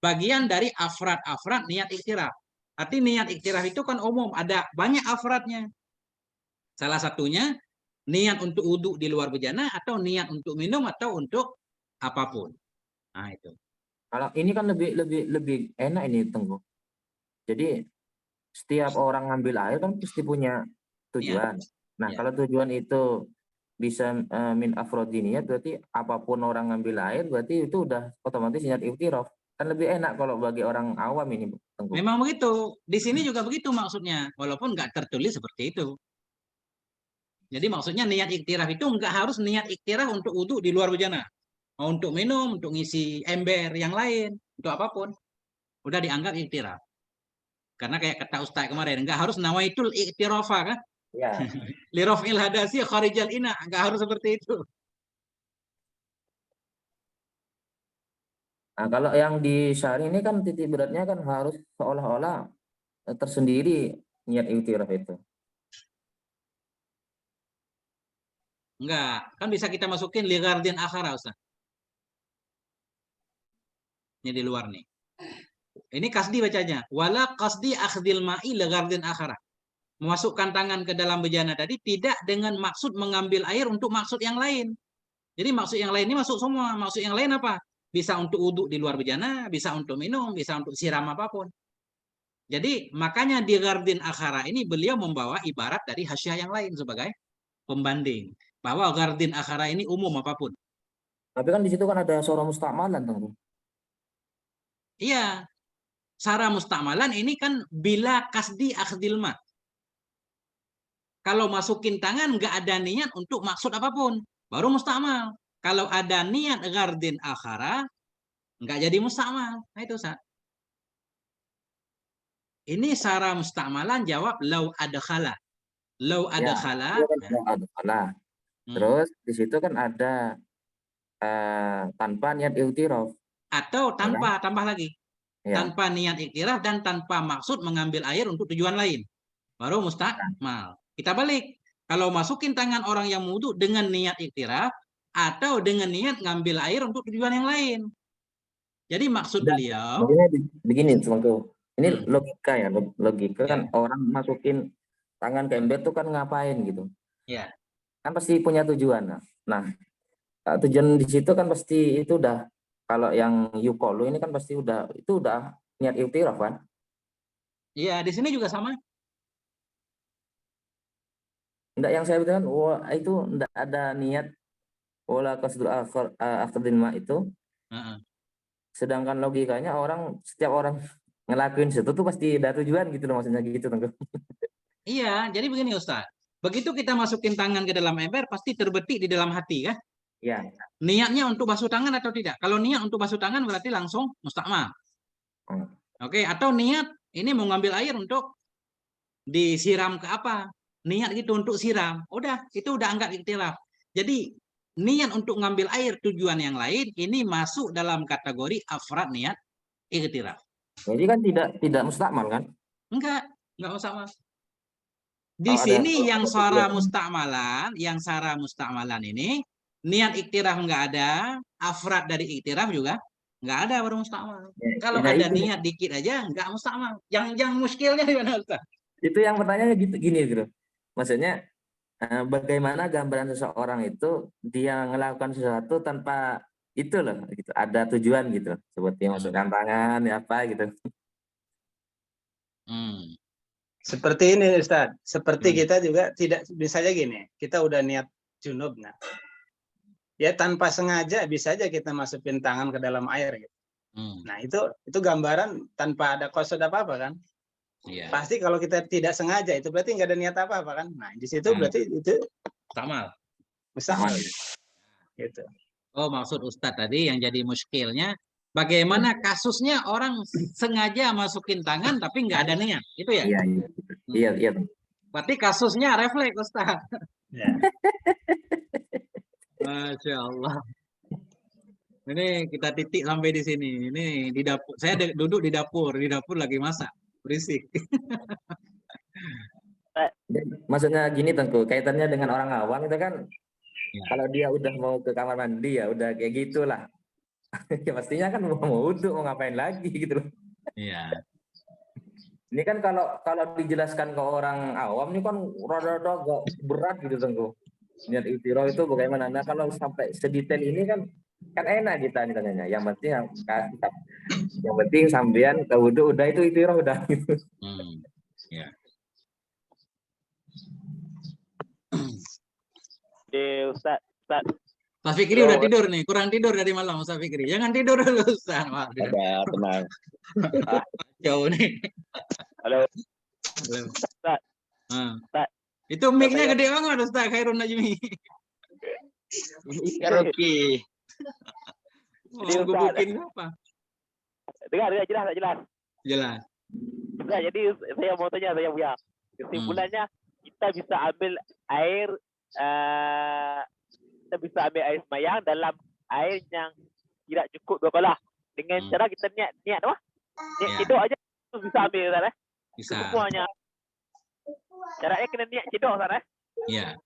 Bagian dari afrad niat iktiraf. Arti niat iktiraf itu kan umum, ada banyak afradnya. Salah satunya niat untuk wudhu di luar bejana atau niat untuk minum atau untuk apapun. Nah itu. Kalau ini kan lebih enak ini Tengku. Jadi setiap orang ngambil air kan pasti punya tujuan. Nah, kalau tujuan itu bisa min afrodiniat, berarti apapun orang ngambil air, berarti itu udah otomatis niat iktiraf. Kan lebih enak kalau bagi orang awam ini. Tengku. Memang begitu. Di sini juga begitu maksudnya. Walaupun nggak tertulis seperti itu. Jadi maksudnya niat iktiraf itu nggak harus niat iktiraf untuk wudhu di luar bejana. Mau untuk minum, untuk ngisi ember yang lain, untuk apapun. Udah dianggap iktiraf. Karena kayak kata Ustaz kemarin, nggak harus nawaitul iktirafa kan? Ya. Lirafil hadasi kharijal ina, nggak harus seperti itu. Nah, kalau yang di syari ini kan titik beratnya kan harus seolah-olah tersendiri niat iktiraf itu. Enggak, kan bisa kita masukin lighardin akhara Ustaz. Ini di luar nih. Ini kasdi bacanya. Wala kasdi akhdil ma'i lighardin akhara. Memasukkan tangan ke dalam bejana tadi tidak dengan maksud mengambil air untuk maksud yang lain. Jadi maksud yang lain ini masuk semua. Maksud yang lain apa? Bisa untuk wudhu di luar bejana, bisa untuk minum, bisa untuk siram apapun. Jadi makanya di gardin akhara ini beliau membawa ibarat dari hasyiah yang lain sebagai pembanding. Bahwa gardin akhara ini umum apapun. Tapi kan di situ kan ada sora musta'malan, Tengku. Iya. Sara musta'malan ini kan bila kasdi akhdil ma. Kalau masukin tangan nggak ada niat untuk maksud apapun, baru musta'mal. Kalau ada niat gardin akhara, nggak jadi musta'mal. Nah itu Ustaz. Ini sara musta'malan jawab lau adkhala. Lau adkhala. Terus di situ kan ada tanpa niat iktiraf. Atau tanpa, tambah lagi. Ya. Tanpa niat iktiraf dan tanpa maksud mengambil air untuk tujuan lain. Baru musta'mal. Kita balik. Kalau masukin tangan orang yang wudhu dengan niat iktiraf atau dengan niat ngambil air untuk tujuan yang lain. Jadi maksud beliau. Begini, Tengku. Ini logika ya. Logika kan orang masukin tangan ke ember itu kan ngapain gitu. Ya. Kan pasti punya tujuan. Nah, tujuan di situ kan pasti itu udah, kalau yang yuqalu ini kan pasti udah niat iktiraf kan? Iya, di sini juga sama. Enggak, yang saya bilang, wah itu enggak ada niat wala qasdul akhdil ma itu. Heeh. Sedangkan logikanya setiap orang ngelakuin situ tuh pasti ada tujuan gitu loh, maksudnya gitu Tengku. Iya, jadi begini Ustaz. Begitu kita masukin tangan ke dalam ember, pasti terbetik di dalam hati, kan? Iya. Niatnya untuk basuh tangan atau tidak? Kalau niat untuk basuh tangan berarti langsung mustakmal. Oke, atau niat ini mau ngambil air untuk disiram ke apa? Niat gitu untuk siram. Udah, itu udah anggap ikhtilaf. Jadi niat untuk ngambil air tujuan yang lain ini masuk dalam kategori afrad niat ikhtilaf. Jadi kan tidak mustakmal kan? Enggak mustakmal. Di sini yang syara mustakmalan ini niat iktiraf enggak ada, afrad dari iktiraf juga enggak ada baru mustakmal. Kalau ada niat dikit aja enggak mustakmal. Yang muskilnya di mana Ustaz? Itu yang pertanyaannya gini gitu. Maksudnya bagaimana gambaran seseorang itu dia melakukan sesuatu tanpa itu loh gitu. Ada tujuan gitu. Seperti masukkan tangan apa gitu. Seperti ini Ustaz, seperti kita juga tidak bisa aja gini, kita udah niat junub, nah ya tanpa sengaja bisa aja kita masukin tangan ke dalam air gitu. Nah itu gambaran tanpa ada qasd apa-apa kan? Iya. Pasti kalau kita tidak sengaja itu berarti nggak ada niat apa-apa kan? Nah di situ berarti itu mustakmal. Gitu. Oh maksud Ustadz tadi yang jadi muskilnya bagaimana kasusnya orang sengaja masukin tangan tapi nggak ada niat, itu ya? Iya. Berarti kasusnya refleks, Ustaz. Ya. Masya Allah. Ini kita titik sampai di sini. Ini di dapur. Saya duduk di dapur lagi masak, berisik. Maksudnya gini Tengku, kaitannya dengan orang awam itu kan, kalau dia udah mau ke kamar mandi ya udah kayak gitulah. Ya pastinya kan mau wudhu, mau ngapain lagi gitu loh. Iya. Ini kan kalau dijelaskan ke orang awam ini kan rada-rada agak berat gitu Tengku. Niat ikhtirah itu bagaimana? Nah kalau sampai sedetail ini kan enak kita nih tanyanya. Yang penting sampean ke wudhu udah itu ikhtirah udah. Ya. Ustaz. Pak Fikri udah tidur nih, kurang tidur dari malam Ustaz Fikri. Jangan tidur dulu Ustaz. Ada, tenang. Jauh nih. Halo. Ustaz. Itu mic-nya gede banget Ustaz Khairun Najmi. Karaoke. Mau gubukin apa? Dengar jelas. Jelas. Nah, jadi saya mau tanya saya punya. Kesimpulannya kita bisa ambil air semayang dalam air yang tidak cukup 2 kolah dengan cara kita niat apa? Niat cedok aja bisa ambil kan? Bisa. Semuanya. Caranya kena niat cedok kan? Iya.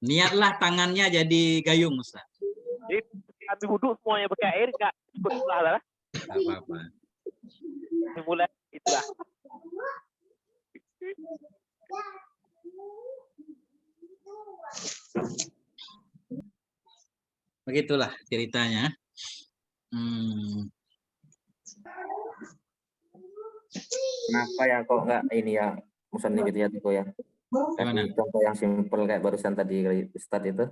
Niatlah tangannya jadi gayung Ustaz. Jadi ambil wudhu semuanya pakai air enggak cukup lah. Enggak apa-apa. Simpulan itulah. Begitulah ceritanya. Kenapa ya kok nggak ini ya, Musan gitu ya Tengku ya? Contoh yang simpel kayak barusan tadi Ustadz itu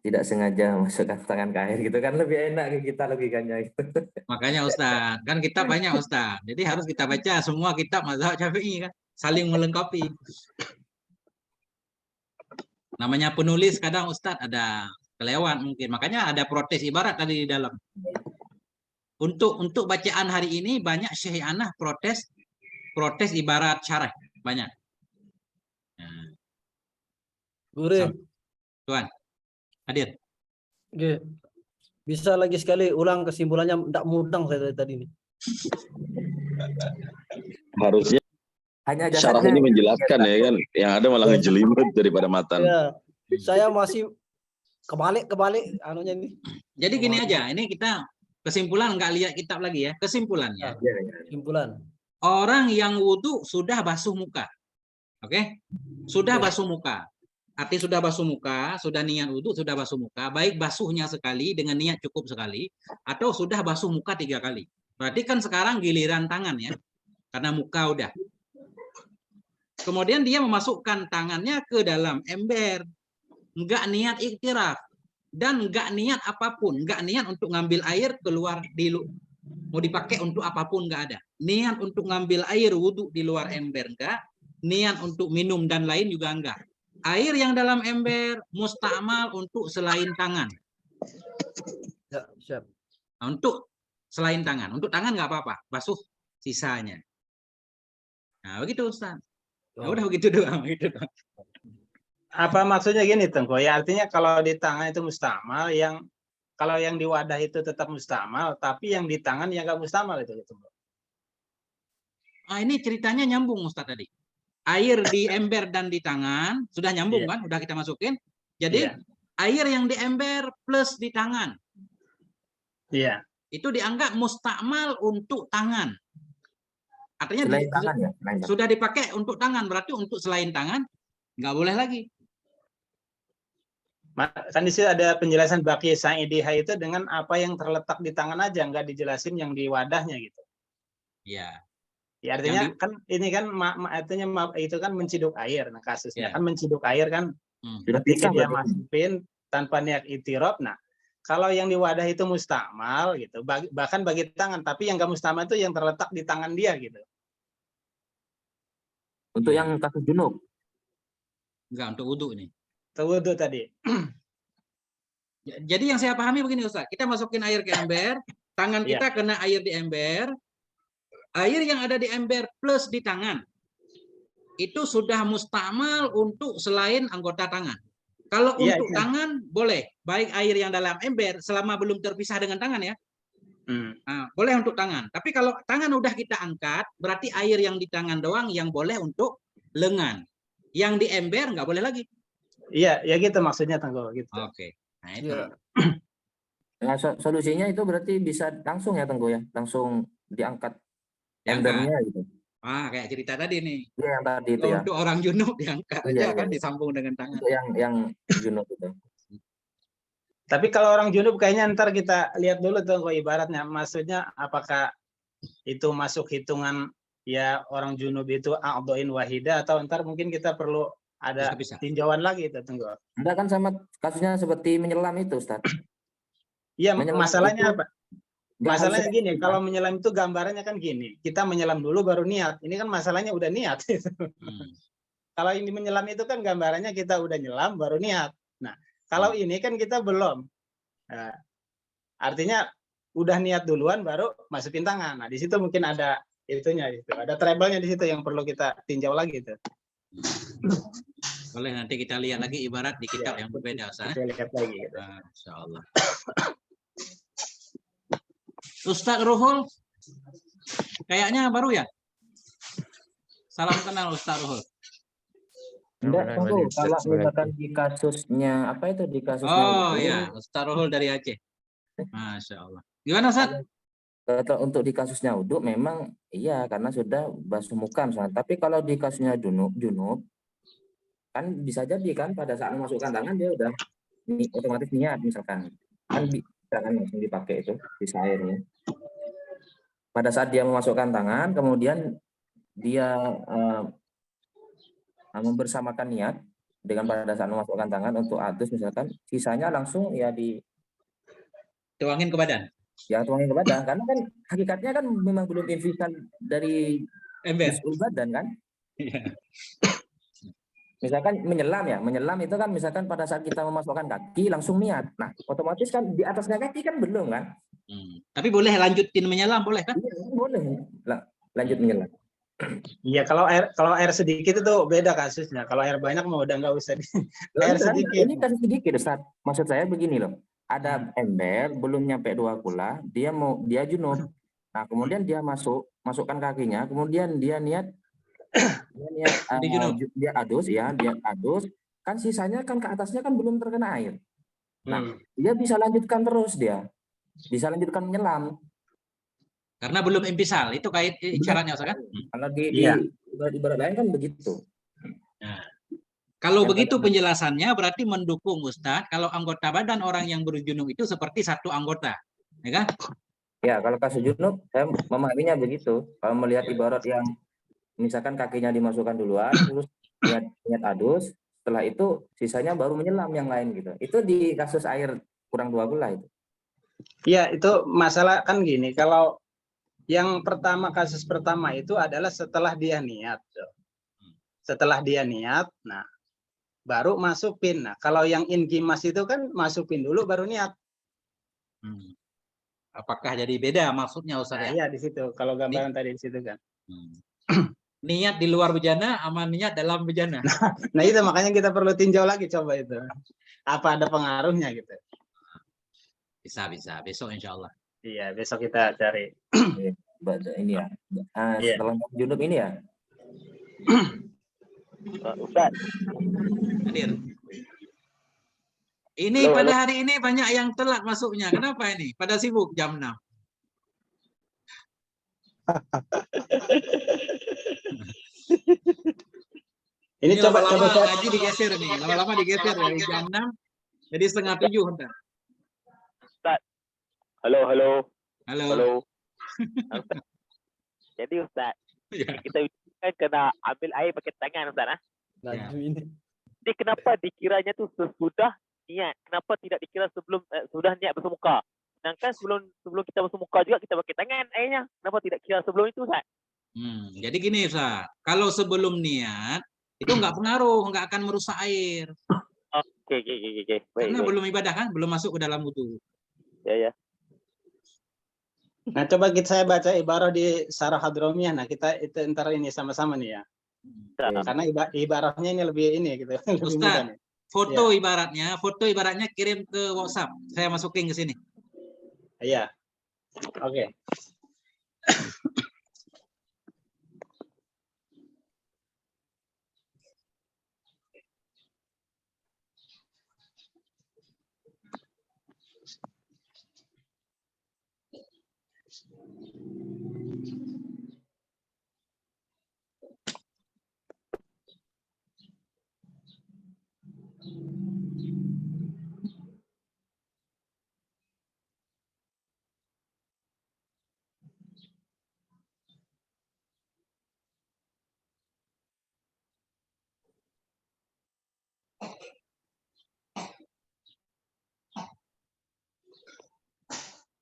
tidak sengaja masukkan tangan ke air gitu kan lebih enak ke kita logikanya gitu. Makanya Ustadz, kan kita banyak Ustadz. Jadi harus kita baca semua kitab mazhab Syafi'i kan, saling melengkapi. Namanya penulis kadang Ustadz ada kelewat mungkin. Makanya ada protes ibarat tadi di dalam. Untuk bacaan hari ini banyak Syekh Anah protes ibarat syarah banyak. Guru. Tuan. Hadir. Oke. Bisa lagi sekali ulang kesimpulannya, tidak mudeng saya tadi ini. Harusnya hanya syarah ini menjelaskan ya kan, yang ada malah ngejelimet daripada matan. Ya, saya masih kebalik anunya ini. Jadi gini aja, ini kita kesimpulan nggak lihat kitab lagi ya. Kesimpulannya. Kesimpulan. Orang yang wudhu sudah basuh muka. Oke? Sudah basuh muka. Arti sudah basuh muka, sudah niat wudhu, sudah basuh muka, baik basuhnya sekali dengan niat cukup sekali, atau sudah basuh muka 3 kali. Berarti kan sekarang giliran tangan ya, karena muka udah. Kemudian dia memasukkan tangannya ke dalam ember, enggak niat iktiraf. dan nggak niat apapun, nggak niat untuk ngambil air keluar mau dipakai untuk apapun nggak ada. Niat untuk ngambil air wudhu di luar ember enggak, niat untuk minum dan lain juga enggak. Air yang dalam ember mustakmal untuk selain tangan. Ya, siap. Nah, untuk selain tangan, untuk tangan nggak apa-apa, basuh sisanya. Nah, begitu Ustaz. Nah, udah begitu doang, gitu doang. Apa maksudnya gini Tengku? Ya artinya kalau di tangan itu mustamal, kalau yang di wadah itu tetap mustamal, tapi yang di tangan yang nggak mustamal itu. Ah, ini ceritanya nyambung Ustaz tadi. Air di ember dan di tangan sudah nyambung kan? Udah kita masukin. Jadi air yang di ember plus di tangan. Iya. Itu dianggap mustakmal untuk tangan. Artinya Tangan, ya? Sudah dipakai untuk tangan, berarti untuk selain tangan nggak boleh lagi. Kan di sini ada penjelasan baqi sa'idihah itu dengan apa yang terletak di tangan aja, nggak dijelasin yang di wadahnya gitu. Iya. Ya artinya kan ini kan artinya itu kan menciduk air. Nah kasusnya kan menciduk air kan ketika dia masukin tanpa niat itirab. Nah kalau yang di wadah itu mustakmal gitu, bahkan bagi tangan, tapi yang nggak mustakmal itu yang terletak di tangan dia gitu. Untuk yang kasus junub? Enggak, untuk wudhu ini. Untuk wudhu tadi. Jadi yang saya pahami begini Ustaz, kita masukin air ke ember, tangan kita kena air di ember, air yang ada di ember plus di tangan, itu sudah mustakmal untuk selain anggota tangan. Kalau untuk tangan boleh, baik air yang dalam ember selama belum terpisah dengan tangan ya. Nah, boleh untuk tangan. Tapi kalau tangan udah kita angkat, berarti air yang di tangan doang yang boleh untuk lengan. Yang di ember nggak boleh lagi. Iya, ya gitu maksudnya Tengku gitu. Oke. Nah, itu. Nah, solusinya itu berarti bisa langsung ya Tengku ya, langsung diangkat embernya gitu. Ah, kayak cerita tadi nih. Iya, yang tadi itu ya. Untuk orang junub diangkat aja kan disambung dengan tangan. Untuk yang junub itu. Tapi kalau orang junub kayaknya ntar kita lihat dulu tuh ibaratnya, maksudnya apakah itu masuk hitungan ya orang junub itu a'dhain wahida atau ntar mungkin kita perlu ada tinjauan lagi itu Tengku. Enggak kan sama kasusnya seperti menyelam itu Ustaz. Iya, masalahnya apa? Masalahnya gini, kalau menyelam itu gambarannya kan gini, kita menyelam dulu baru niat. Ini kan masalahnya udah niat. Kalau ini menyelam itu kan gambarannya kita udah nyelam baru niat. Nah, kalau ini kan kita belum. Nah, artinya udah niat duluan baru masukin tangan. Nah, di situ mungkin ada itunya itu. Ada treble-nya di situ yang perlu kita tinjau lagi itu. Boleh nanti kita lihat lagi ibarat di kitab yang berbeda Ustaz. Kita lihat lagi gitu. Insyaallah. Ustaz Ruhul kayaknya baru ya? Salam kenal Ustaz Ruhul. Enggak, Tengku, kalau misalkan di kasusnya apa itu di kasusnya? Oh iya, Ustaz Ruhul dari Aceh. Masya Allah. Gimana Ustaz? Untuk di kasusnya uduk memang iya karena sudah basuh muka misalnya. Tapi kalau di kasusnya junub kan bisa jadi kan pada saat memasukkan tangan dia udah otomatis niat misalkan kan bisa kan langsung dipakai itu sisa airnya. Pada saat dia memasukkan tangan kemudian dia membersamakan niat dengan pada saat memasukkan tangan untuk adus misalkan sisanya langsung ya tuangin ke badan. Ya tuangin ke badan karena kan hakikatnya kan memang belum infisal dari ember badan kan. Misalkan menyelam itu kan misalkan pada saat kita memasukkan kaki langsung niat. Nah, otomatis kan di atasnya kaki kan belum kan? Tapi boleh lanjutin menyelam boleh kan? Iya, boleh. Lanjut menyelam. Iya, kalau air sedikit itu beda kasusnya. Kalau air banyak mau udah nggak usah. Air sedikit. Ini kasus sedikit, Ustaz. Maksud saya begini loh. Ada ember belum nyampe 2 kula, dia junub. Nah, kemudian dia masukkan kakinya, kemudian dia niat dia adus, kan sisanya kan ke atasnya kan belum terkena air. Nah, dia bisa lanjutkan terus bisa lanjutkan menyelam. Karena belum impisal, itu kait syaratnya Ustaz kan? Kalau di ibarat lain kan begitu. Nah, kalau begitu penjelasannya berarti mendukung Ustaz kalau anggota badan orang yang berjunub itu seperti satu anggota, ya kan? Ya, kalau kasus junub saya memahaminya begitu. Kalau melihat ibarat yang misalkan kakinya dimasukkan duluan, terus niat adus, setelah itu sisanya baru menyelam yang lain gitu. Itu di kasus air kurang 12 itu. Iya, itu masalah kan gini, kalau yang pertama, kasus pertama itu adalah setelah dia niat. Setelah dia niat, nah baru masukin. Nah, kalau yang inkimas itu kan masukin dulu baru niat. Apakah jadi beda maksudnya Ustaz? Nah, iya di situ. Kalau gambaran tadi di situ kan. Niat di luar bejana sama niat dalam bejana. Nah, itu makanya kita perlu tinjau lagi coba itu. Apa ada pengaruhnya gitu. Bisa. Besok insya Allah. Iya, besok kita cari. Ini ya. Setelah junub ini ya. Ustaz. Hadir. Ini pada hari ini banyak yang telat masuknya. Kenapa ini? Pada sibuk jam 6. Ini coba ngaji digeser nih. Lama-lama digeser dari jam 6 jadi setengah 7 entar. Ustaz. Halo. Halo. Jadi Ustaz, kita kan kena ambil air pakai tangan Ustaz. Jadi kenapa dikiranya tuh sesudah niat? Kenapa tidak dikira sebelum sudah niat bersemuka? Sedangkan sebelum kita bersemuka juga kita pakai tangan airnya. Kenapa tidak kira sebelum itu Ustaz? Jadi gini Ustaz, kalau sebelum niat itu nggak pengaruh, nggak akan merusak air. Oke. Karena belum ibadah kan, belum masuk ke dalam wudu. Ya. Nah, coba saya baca ibarah di Syarah Hadromiyah. Nah, kita itu ntar ini sama-sama nih ya. Karena ibarahnya ini lebih ini gitu. Ustaz, foto ibaratnya kirim ke WhatsApp. Saya masukin ke sini. Iya. Oke.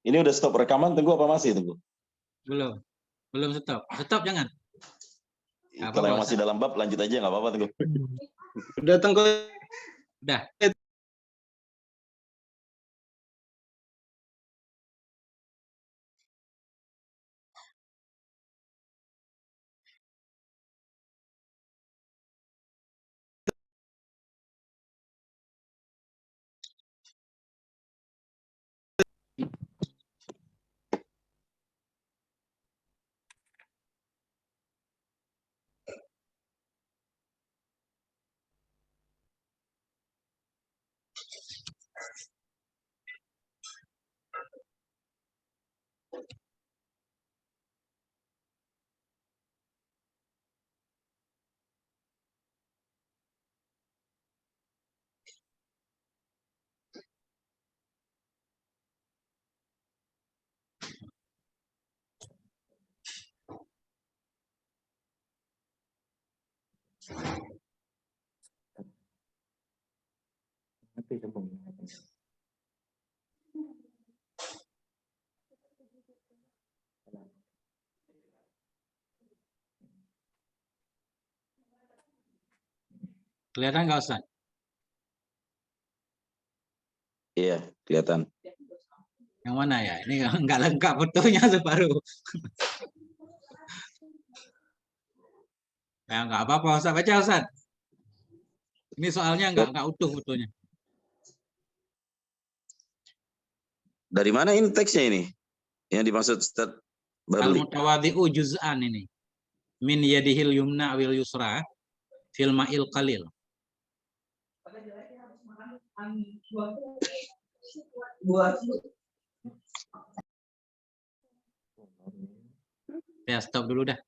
Ini udah stop rekaman Tengku apa masih Tengku? Belum stop. Stop jangan. Kalau yang masih dalam bab lanjut aja nggak apa-apa Tengku. Udah Tengku. Udah. Kelihatan nggak Ustaz? Iya, kelihatan. Yang mana ya? Ini nggak lengkap fotonya separuh. Ya nggak apa-apa Ustaz, baca Ustaz. Ini soalnya nggak utuh fotonya. Dari mana ini teksnya ini? Yang dimaksud Ustaz Baruli? Al-mutawadhi'u juz'an ini. Min yadihil yumna wil yusra fil ma'il qalil. Ya stop dulu dah.